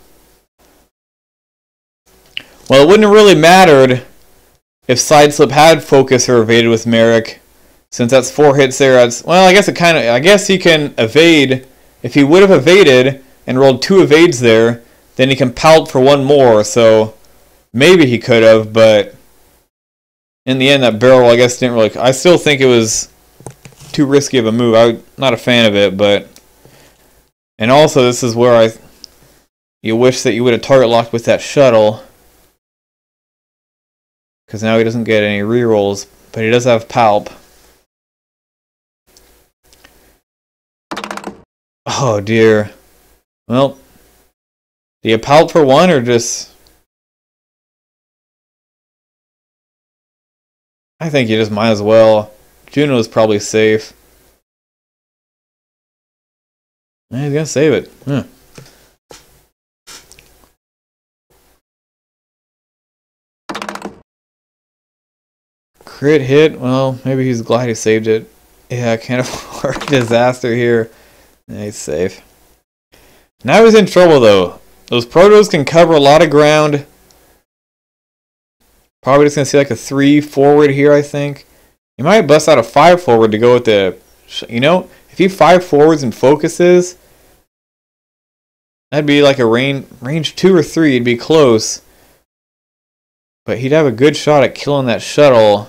Well, it wouldn't have really mattered if Sideslip had focus or evaded with Merrick, since that's 4 hits there. Well, I guess he can evade. If he would have evaded and rolled 2 evades there, then he can pout for 1 more. So maybe he could have, but in the end, that barrel, I guess, didn't really. I still think it was too risky of a move. I'm not a fan of it, but. And also, this is where you wish that you would have target locked with that shuttle, because now he doesn't get any rerolls, but he does have Palp. Oh dear. Well, do you Palp for 1 or just? I think you just might as well. Juno's probably safe. He's gonna save it. Crit hit. Well, maybe he's glad he saved it. Yeah, I can't afford a disaster here. Yeah, he's safe. Now he's in trouble though. Those Protos can cover a lot of ground. Probably just gonna see like a 3 forward here, I think. He might bust out a 5 forward to go with the. You know, if he 5 forwards and focuses, that'd be like a range 2 or 3. It'd be close. But he'd have a good shot at killing that shuttle.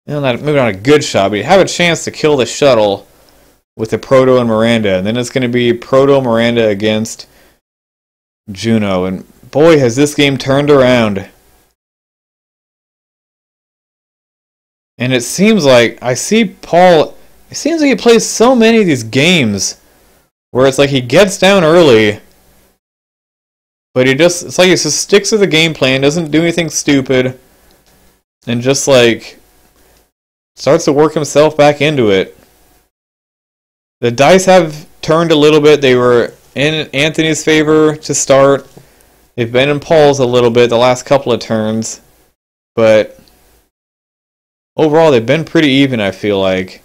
You know, maybe not a good shot, but he'd have a chance to kill the shuttle with the Proto and Miranda. And then it's going to be Proto Miranda against Juno. And boy, has this game turned around. And it seems like, I see Paul, it seems like he plays so many of these games where it's like he gets down early, but it's like he just sticks to the game plan, doesn't do anything stupid, and just like starts to work himself back into it. The dice have turned a little bit. They were in Anthony's favor to start. They've been in Paul's a little bit the last couple of turns, but overall they've been pretty even, I feel like.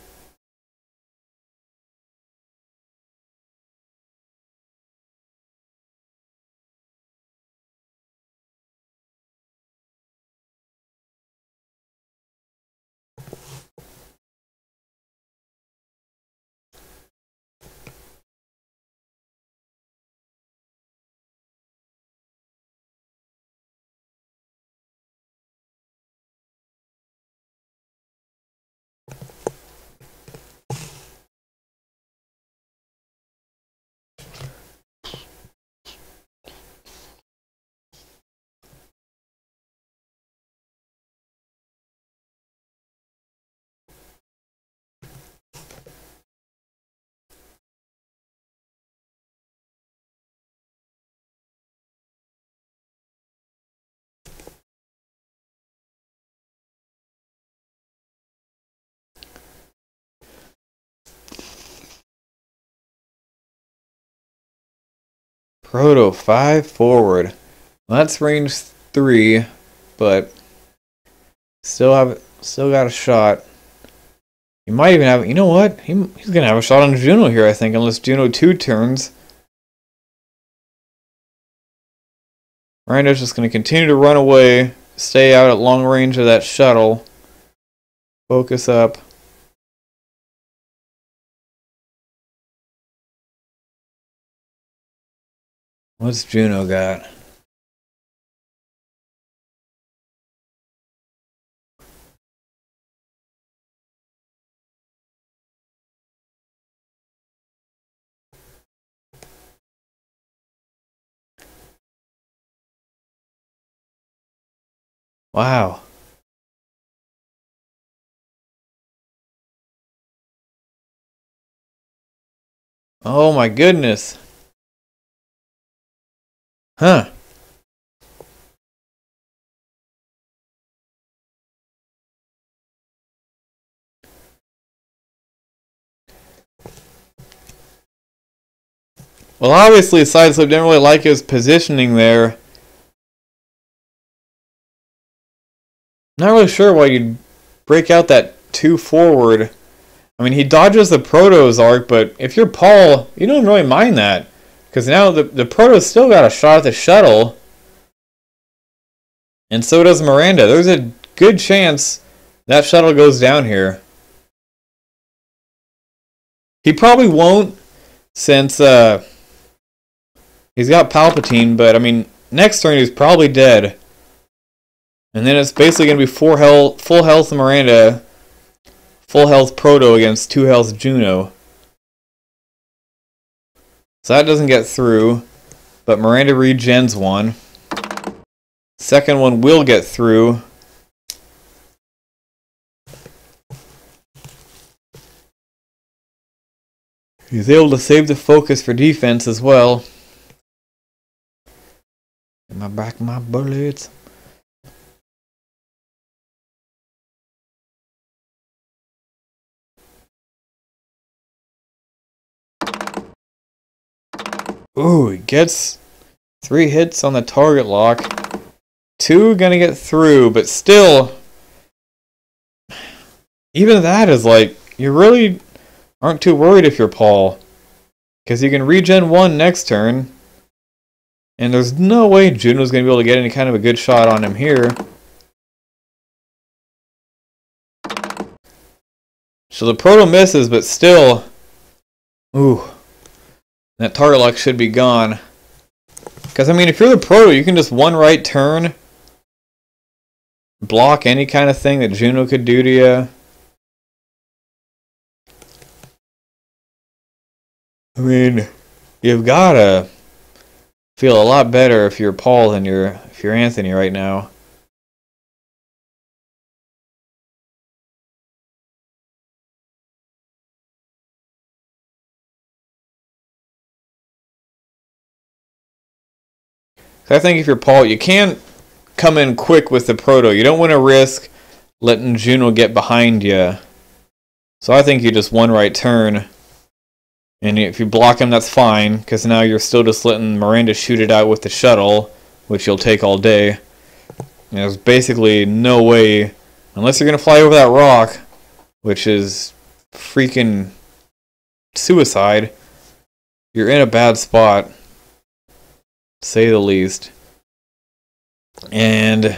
Proto 5 forward. Well, that's range 3, but still got a shot. He might even have. You know what? He's gonna have a shot on Juno here, I think, unless Juno 2 turns. Miranda's just gonna continue to run away, stay out at long range of that shuttle. Focus up. What's Juno got? Wow. Oh my goodness. Huh. Well, obviously, Sideslip didn't really like his positioning there. Not really sure why you'd break out that 2 forward. I mean, he dodges the Protoss arc, but if you're Paul, you don't really mind that. Because now the Protoss still got a shot at the shuttle. And so does Miranda. There's a good chance that shuttle goes down here. He probably won't, since he's got Palpatine, but I mean, next turn he's probably dead. And then it's basically going to be full health Miranda, full health Proto against 2 health Juno. So that doesn't get through, but Miranda regens 1. Second one will get through. He's able to save the focus for defense as well. Get my back, my bullets. Ooh, he gets 3 hits on the target lock. 2 gonna get through, but still, even that is like, you really aren't too worried if you're Paul. Because you can regen 1 next turn. And there's no way Juno's gonna be able to get any kind of a good shot on him here. So the Proto misses, but still, ooh. That target lock should be gone. Because, I mean, if you're the Proto, you can just 1 right turn. Block any kind of thing that Juno could do to you. I mean, you've gotta feel a lot better if you're Paul than if you're Anthony right now. I think if you're Paul, you can't come in quick with the Proto. You don't want to risk letting Juno get behind you. So I think you just 1 right turn. And if you block him, that's fine, because now you're still just letting Miranda shoot it out with the shuttle, which you'll take all day. And there's basically no way, unless you're going to fly over that rock, which is freaking suicide, you're in a bad spot. Say the least. And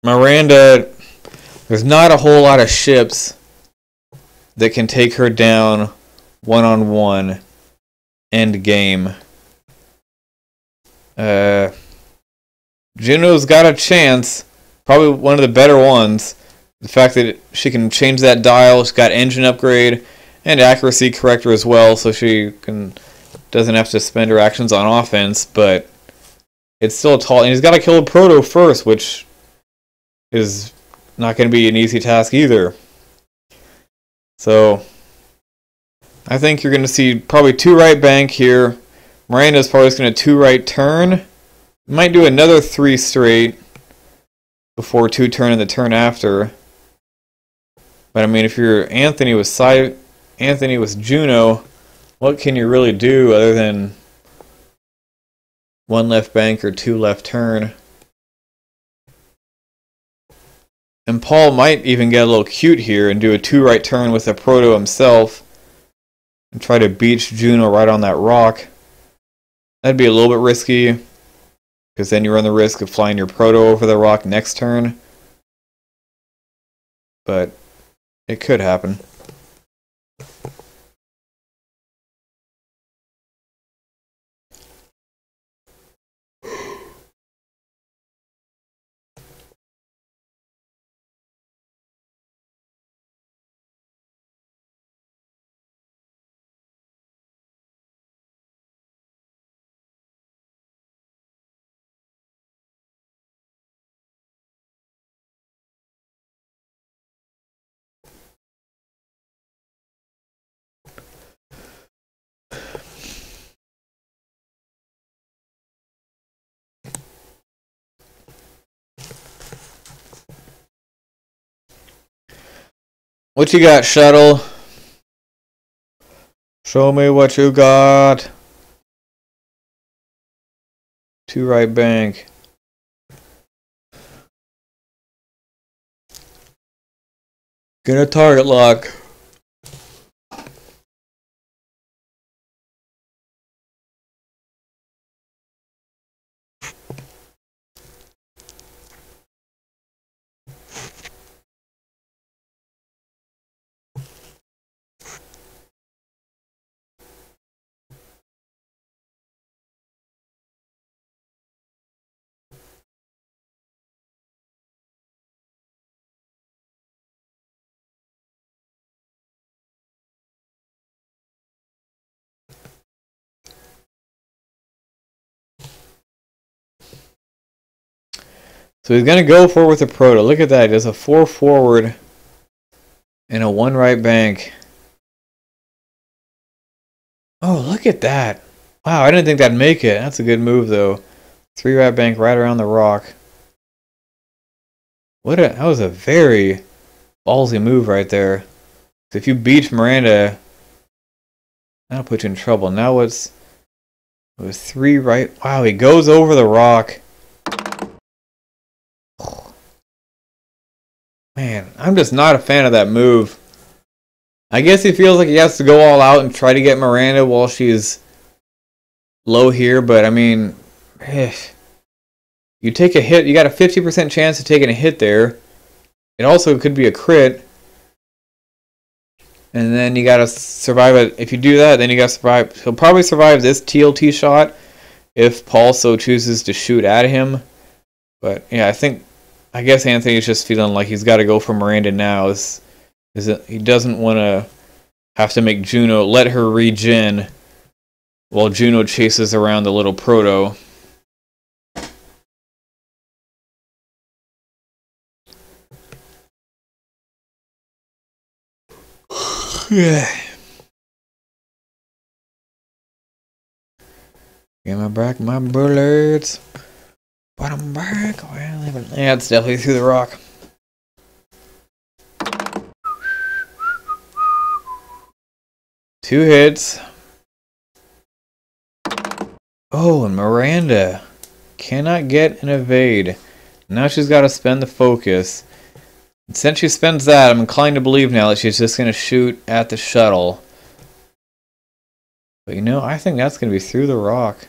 Miranda, there's not a whole lot of ships that can take her down one-on-one end game. Juno's got a chance, probably one of the better ones. The fact that she can change that dial, she's got engine upgrade and accuracy corrector as well, so she doesn't have to spend her actions on offense, but it's still tall. And he's got to kill a Proto first, which is not going to be an easy task either. So I think you're going to see probably 2 right bank here. Miranda's probably just going to 2 right turn. Might do another 3 straight before 2 turn and the turn after. But I mean, if you're Anthony with Juno, what can you really do other than 1 left bank or 2 left turn? And Paul might even get a little cute here and do a 2 right turn with a Proto himself and try to beach Juno right on that rock. That'd be a little bit risky, because then you run the risk of flying your Proto over the rock next turn. But it could happen. What you got, Shuttle? Show me what you got. 2 right bank. Gonna target lock. So he's going to go for it with a proto. Look at that. He does a 4 forward and a 1 right bank. Oh, look at that. Wow, I didn't think that'd make it. That's a good move, though. 3 right bank right around the rock. That was a very ballsy move right there. So if you beat Miranda, that'll put you in trouble. Now it was 3 right. Wow, he goes over the rock. Man, I'm just not a fan of that move. I guess he feels like he has to go all out and try to get Miranda while she's low here, but I mean, you take a hit, you got a 50% chance of taking a hit there. It also could be a crit. And then you gotta survive it. If you do that, then you gotta survive. He'll probably survive this TLT shot if Paul so chooses to shoot at him. But yeah, I guess Anthony's just feeling like he's got to go for Miranda now. He doesn't want to have to make Juno let her regen while Juno chases around the little proto. Yeah. Get my back, my bullets. But I'm back. Yeah, it's definitely through the rock. Two hits. Oh, and Miranda cannot get an evade. Now she's got to spend the focus. And since she spends that, I'm inclined to believe now that she's just going to shoot at the shuttle. But you know, I think that's going to be through the rock.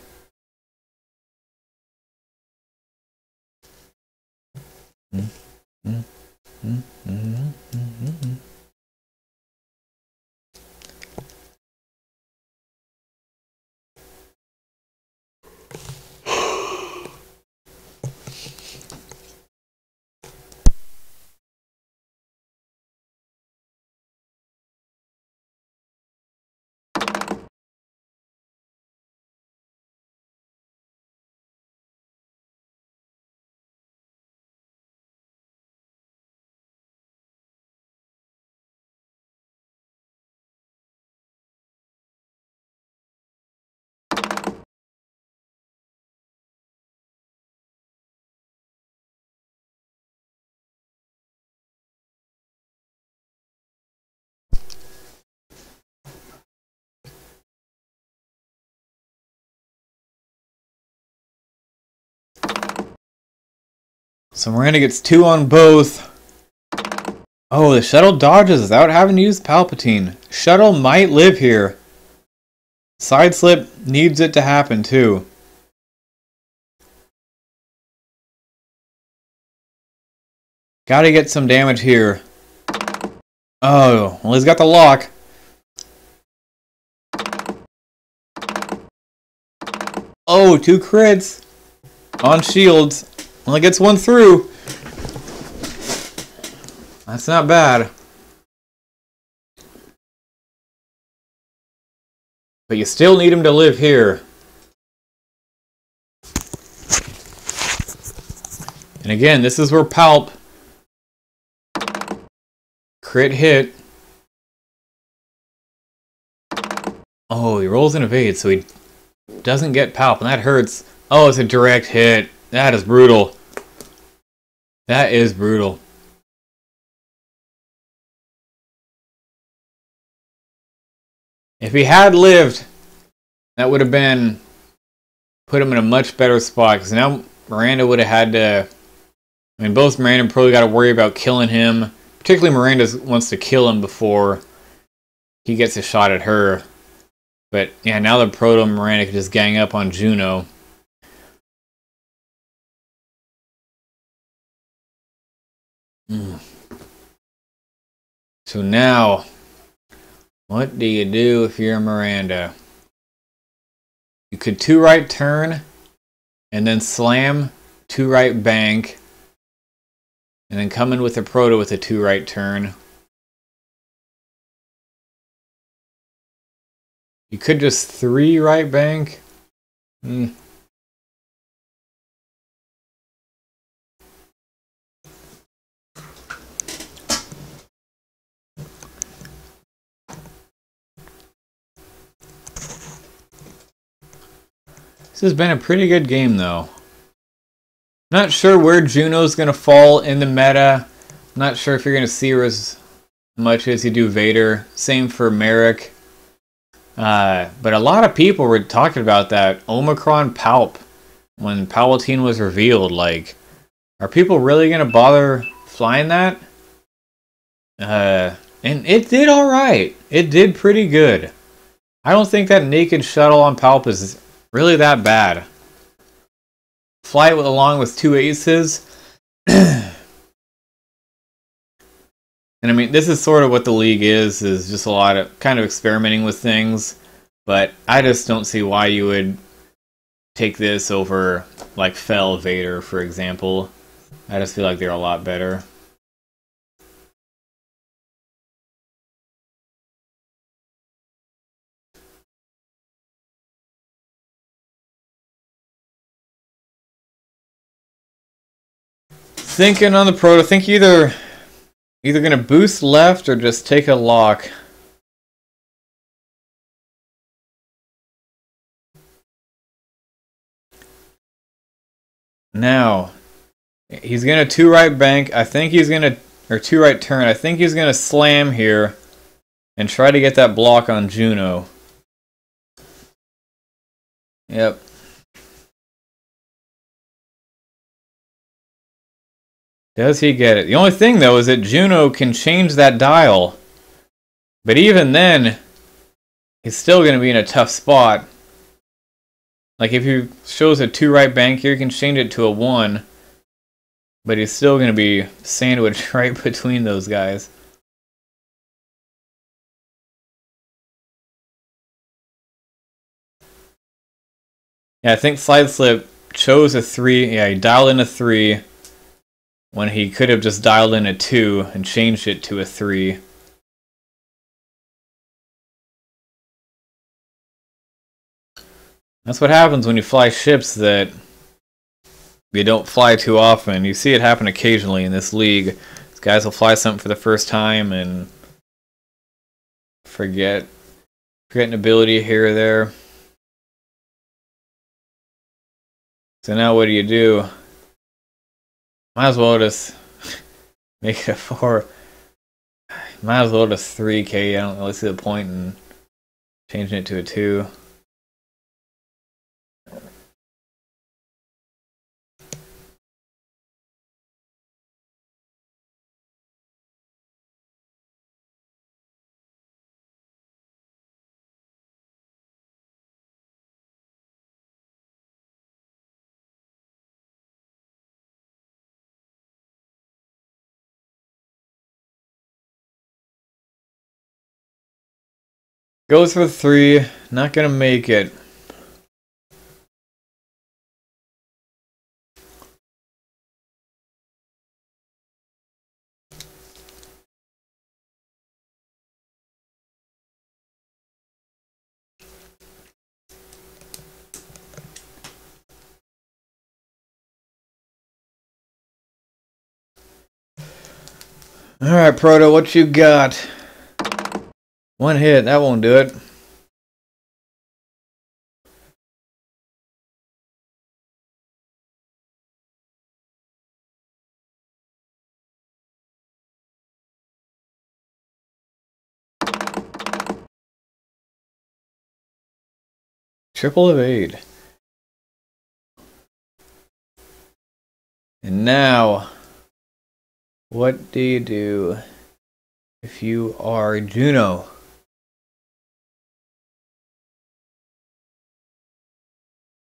So Miranda gets 2 on both. Oh, the shuttle dodges without having to use Palpatine. Shuttle might live here. Side slip needs it to happen too. Gotta get some damage here. Oh, well, he's got the lock. Oh, 2 crits on shields. Only gets 1 through. That's not bad. But you still need him to live here. And again, this is where Palp crit hit. Oh, he rolls an evade, so he doesn't get Palp, and that hurts. Oh, it's a direct hit. That is brutal. That is brutal. If he had lived, that would have been put him in a much better spot, because now Miranda would have had to. I mean, both Miranda and probably got to worry about killing him, Particularly Miranda wants to kill him before he gets a shot at her. But yeah, now the Proto and Miranda can just gang up on Juno. So now, what do you do if you're Miranda? You could 2 right turn, and then slam 2 right bank, and then come in with a Proto with a 2 right turn. You could just 3 right bank. This has been a pretty good game, though. Not sure where Juno's going to fall in the meta. Not sure if you're going to see her as much as you do Vader. Same for Merrick. But a lot of people were talking about that Omicron Palp when Palpatine was revealed. Like, are people really going to bother flying that? And it did alright. It did pretty good. I don't think that naked shuttle on Palp is really that bad. Fly it along with 2 aces. And I mean, this is sort of what the league is just a lot of kind of experimenting with things. But I just don't see why you would take this over, like, Fel Vader, for example. I just feel like they're a lot better. Thinking on the Proto, I think either gonna boost left or just take a lock. Now, he's gonna 2 right bank. I think he's gonna, or 2 right turn. I think he's gonna slam here and try to get that block on Juno. Yep. Does he get it? The only thing, though, is that Juno can change that dial. But even then, he's still going to be in a tough spot. Like, if he shows a 2 right bank here, he can change it to a 1. But he's still going to be sandwiched right between those guys. Yeah, I think Sideslip chose a 3. Yeah, he dialed in a 3. When he could have just dialed in a 2 and changed it to a 3. That's what happens when you fly ships that you don't fly too often. You see it happen occasionally in this league. These guys will fly something for the first time and forget an ability here or there. So now what do? Might as well just make it a 4. Might as well just 3k. I don't really see the point in changing it to a 2. Goes for 3. Not gonna make it. Alright, Proto, what you got? 1 hit, that won't do it. Triple evade. And now, what do you do? if you are Juno.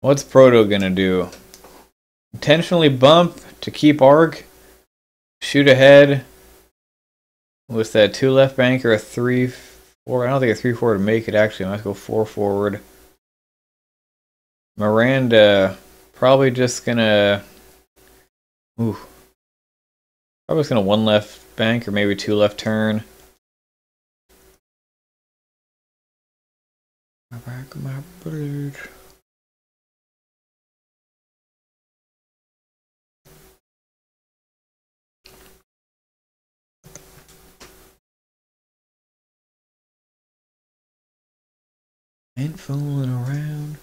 What's Proto gonna do? Intentionally bump to keep arc? Shoot ahead with that 2 left bank or a 3-4? I don't think a 3-4 would make it actually. I might go 4 forward. Miranda probably just gonna probably just gonna 1 left bank or maybe 2 left turn. Back my bird. Ain't fooling around.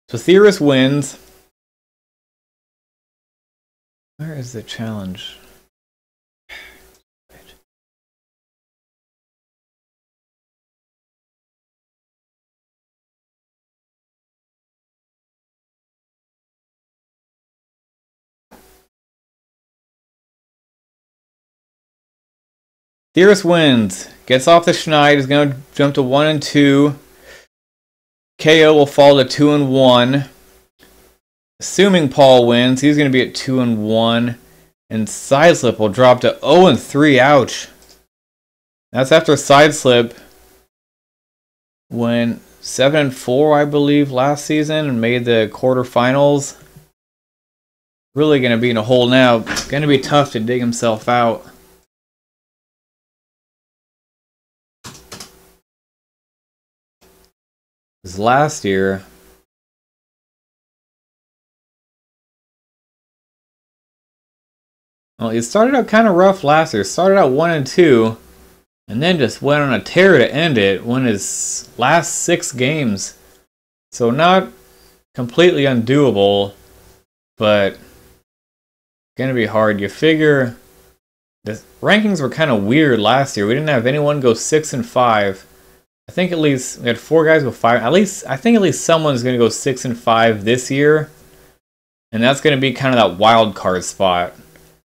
So Theorist wins. Where is the challenge? Theorist wins. Gets off the Schneid. Is going to jump to 1 and 2. KO will fall to 2 and 1. Assuming Paul wins, he's going to be at 2 and 1. And Sideslip will drop to 0 and 3. Ouch. That's after Sideslip went 7 and 4, I believe, last season and made the quarterfinals. Really going to be in a hole now. It's going to be tough to dig himself out. Because last year, well, it started out kind of rough last year. Started out 1 and 2, and then just went on a tear to end it. Won his last 6 games, so not completely undoable, but gonna be hard. You figure the rankings were kind of weird last year. We didn't have anyone go 6 and 5. I think at least we had 4 guys go 5. I think at least someone's gonna go 6 and 5 this year, and that's gonna be kind of that wild card spot.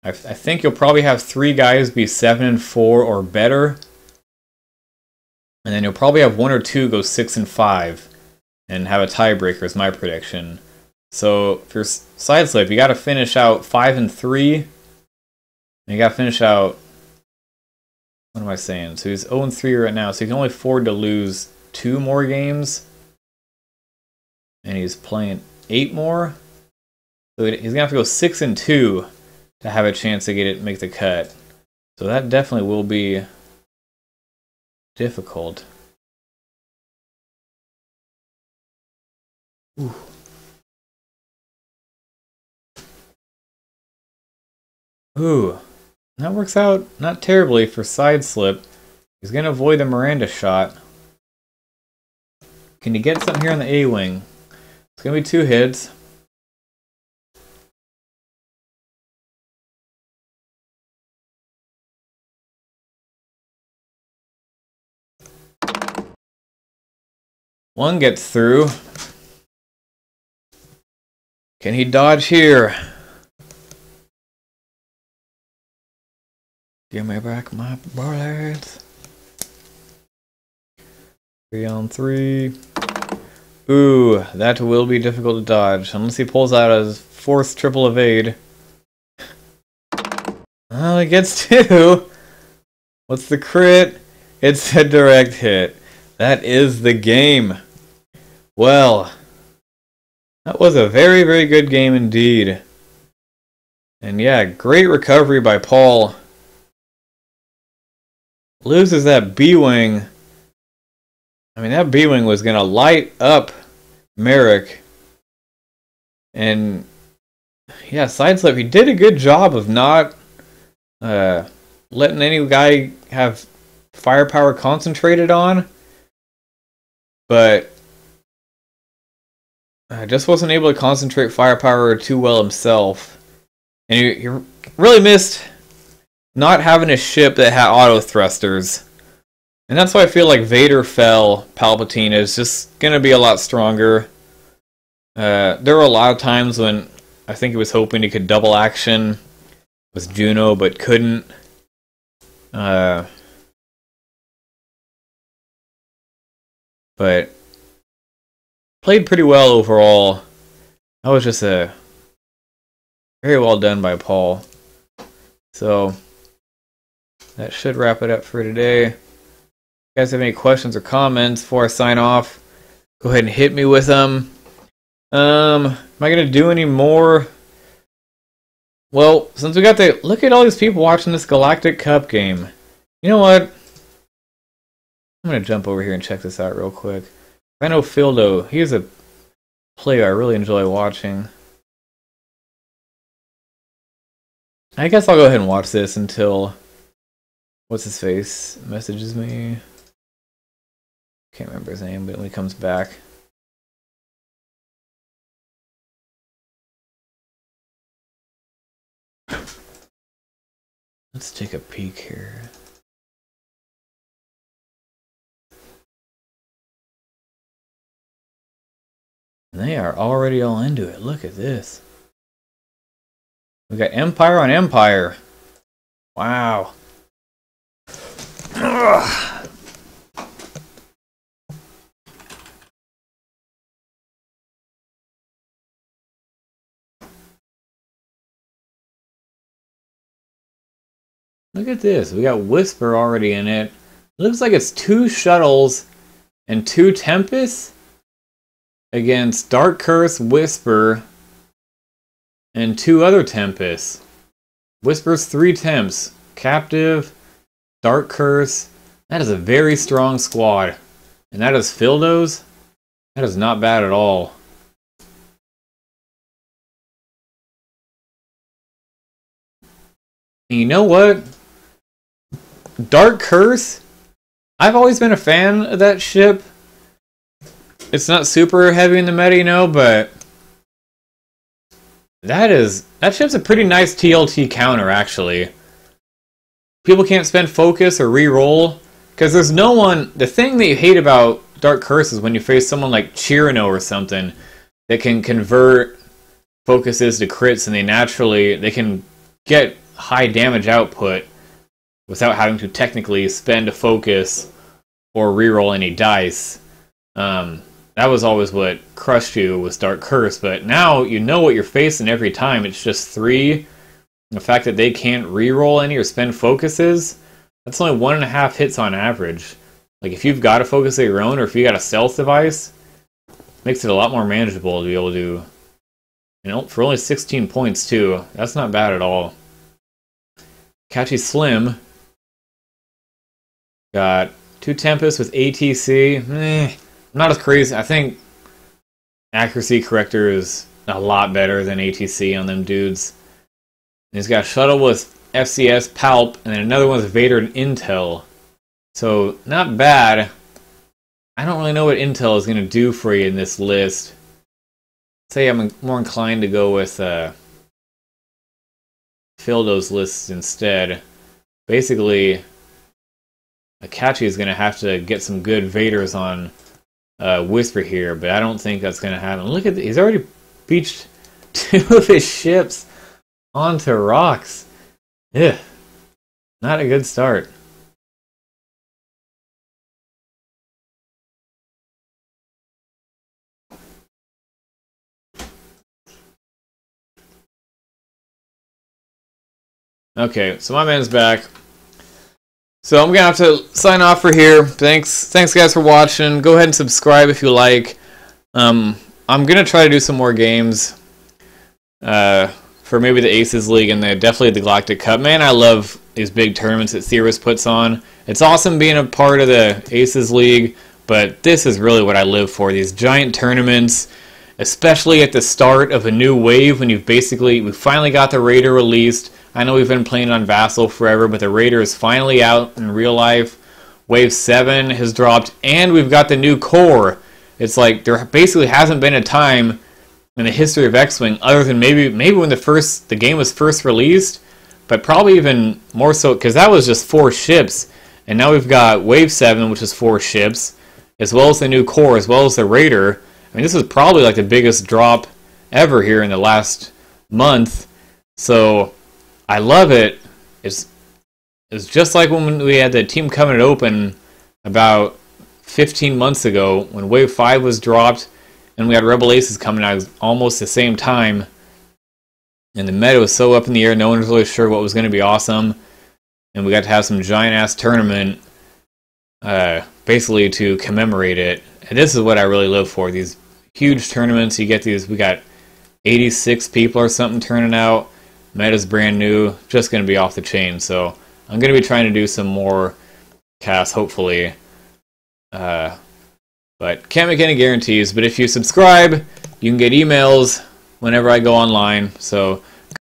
I think you'll probably have 3 guys be 7 and 4 or better, and then you'll probably have 1 or 2 go 6 and 5 and have a tiebreaker is my prediction. So for Sideslip, you got to finish out 5 and 3, and you got to finish out. What am I saying? So he's 0 and 3 right now, so he can only afford to lose 2 more games, and he's playing 8 more. So he's gonna have to go 6 and 2 to have a chance to make the cut. So that definitely will be difficult. Ooh. Ooh. That works out not terribly for Sideslip. He's going to avoid the Miranda shot. Can you get something here on the A-wing? It's going to be 2 hits. One gets through. Can he dodge here? Give me back my bullets. 3 on 3. Ooh, that will be difficult to dodge. Unless he pulls out his 4th triple evade. Oh, he gets 2. What's the crit? It's a direct hit. That is the game. Well, that was a very, very good game indeed. And yeah, great recovery by Paul. Loses that B-Wing. I mean, that B-Wing was going to light up Merrick. And yeah, Sideslip, he did a good job of not letting any guy have firepower concentrated on. But I just wasn't able to concentrate firepower too well himself. And he really missed not having a ship that had auto thrusters. And that's why I feel like Vader fell. Palpatine is just going to be a lot stronger. There were a lot of times when I think he was hoping he could double action with Juno, but couldn't. But played pretty well overall. That was just very well done by Paul. So that should wrap it up for today. If you guys have any questions or comments before I sign off, go ahead and hit me with them. Am I gonna do any more? Well, since we got the look at all these people watching this Galactic Cup game. You know what? I'm gonna jump over here and check this out real quick. I know Fildo, he's a player I really enjoy watching. I guess I'll go ahead and watch this until what's his face messages me. Can't remember his name, but when he comes back. Let's take a peek here. And they are already all into it. Look at this. We got Empire on Empire. Wow. Ugh. Look at this. We got Whisper already in it. Looks like it's 2 shuttles and 2 Tempests against Dark Curse, Whisper, and 2 other Tempests. Whisper's 3 Temps. Captive, Dark Curse. That is a very strong squad. And that is Fildo's. That is not bad at all. And you know what? Dark Curse? I've always been a fan of that ship. It's not super heavy in the meta, you know, but that ship's a pretty nice TLT counter, actually. People can't spend focus or re-roll, because there's no one... The thing that you hate about Dark Curse is when you face someone like Chirino or something that can convert focuses to crits, and they can get high damage output without having to technically spend a focus or re-roll any dice. That was always what crushed you was Dark Curse, but now you know what you're facing every time. It's just 3. The fact that they can't re-roll any or spend focuses, that's only 1.5 hits on average. Like, if you've got a focus of your own, or if you got a stealth device, makes it a lot more manageable to be able to, you know, for only 16 points too. That's not bad at all. Catchy Slim got 2 Tempests with ATC. Not as crazy. I think Accuracy Corrector is a lot better than ATC on them dudes. And he's got a shuttle with FCS, Palp, and then another one with Vader and Intel. So, not bad. I don't really know what Intel is going to do for you in this list. I'd say I'm more inclined to go with Fildo's lists instead. Basically, Akachi is going to have to get some good Vaders on Whisper here, but I don't think that's going to happen. Look at he's already beached 2 of his ships onto rocks. Ugh. Not a good start. Okay, so my man's back. So I'm gonna have to sign off for here. Thanks guys for watching. Go ahead and subscribe if you like. I'm gonna try to do some more games for maybe the Aces League and definitely the Galactic Cup. Man, I love these big tournaments that Theorist puts on. It's awesome being a part of the Aces League, but this is really what I live for. These giant tournaments, especially at the start of a new wave when we finally got the Raider released. I know we've been playing on Vassal forever, but the Raider is finally out in real life. Wave 7 has dropped, and we've got the new core. It's like there basically hasn't been a time in the history of X-Wing other than maybe when the game was first released, but probably even more so because that was just 4 ships, And now we've got Wave 7, which is 4 ships, as well as the new core, as well as the Raider. I mean, this is probably like the biggest drop ever here in the last month. So I love it. It's just like when we had the Team Covenant Open about 15 months ago when Wave 5 was dropped and we had Rebel Aces coming out almost the same time. And the meta was so up in the air, no one was really sure what was going to be awesome. And we got to have some giant-ass tournament basically to commemorate it. And this is what I really live for, these huge tournaments. You get these, we got 86 people or something turning out. Meta's brand new, just going to be off the chain. So I'm going to be trying to do some more casts, hopefully. But can't make any guarantees. But if you subscribe, you can get emails whenever I go online. So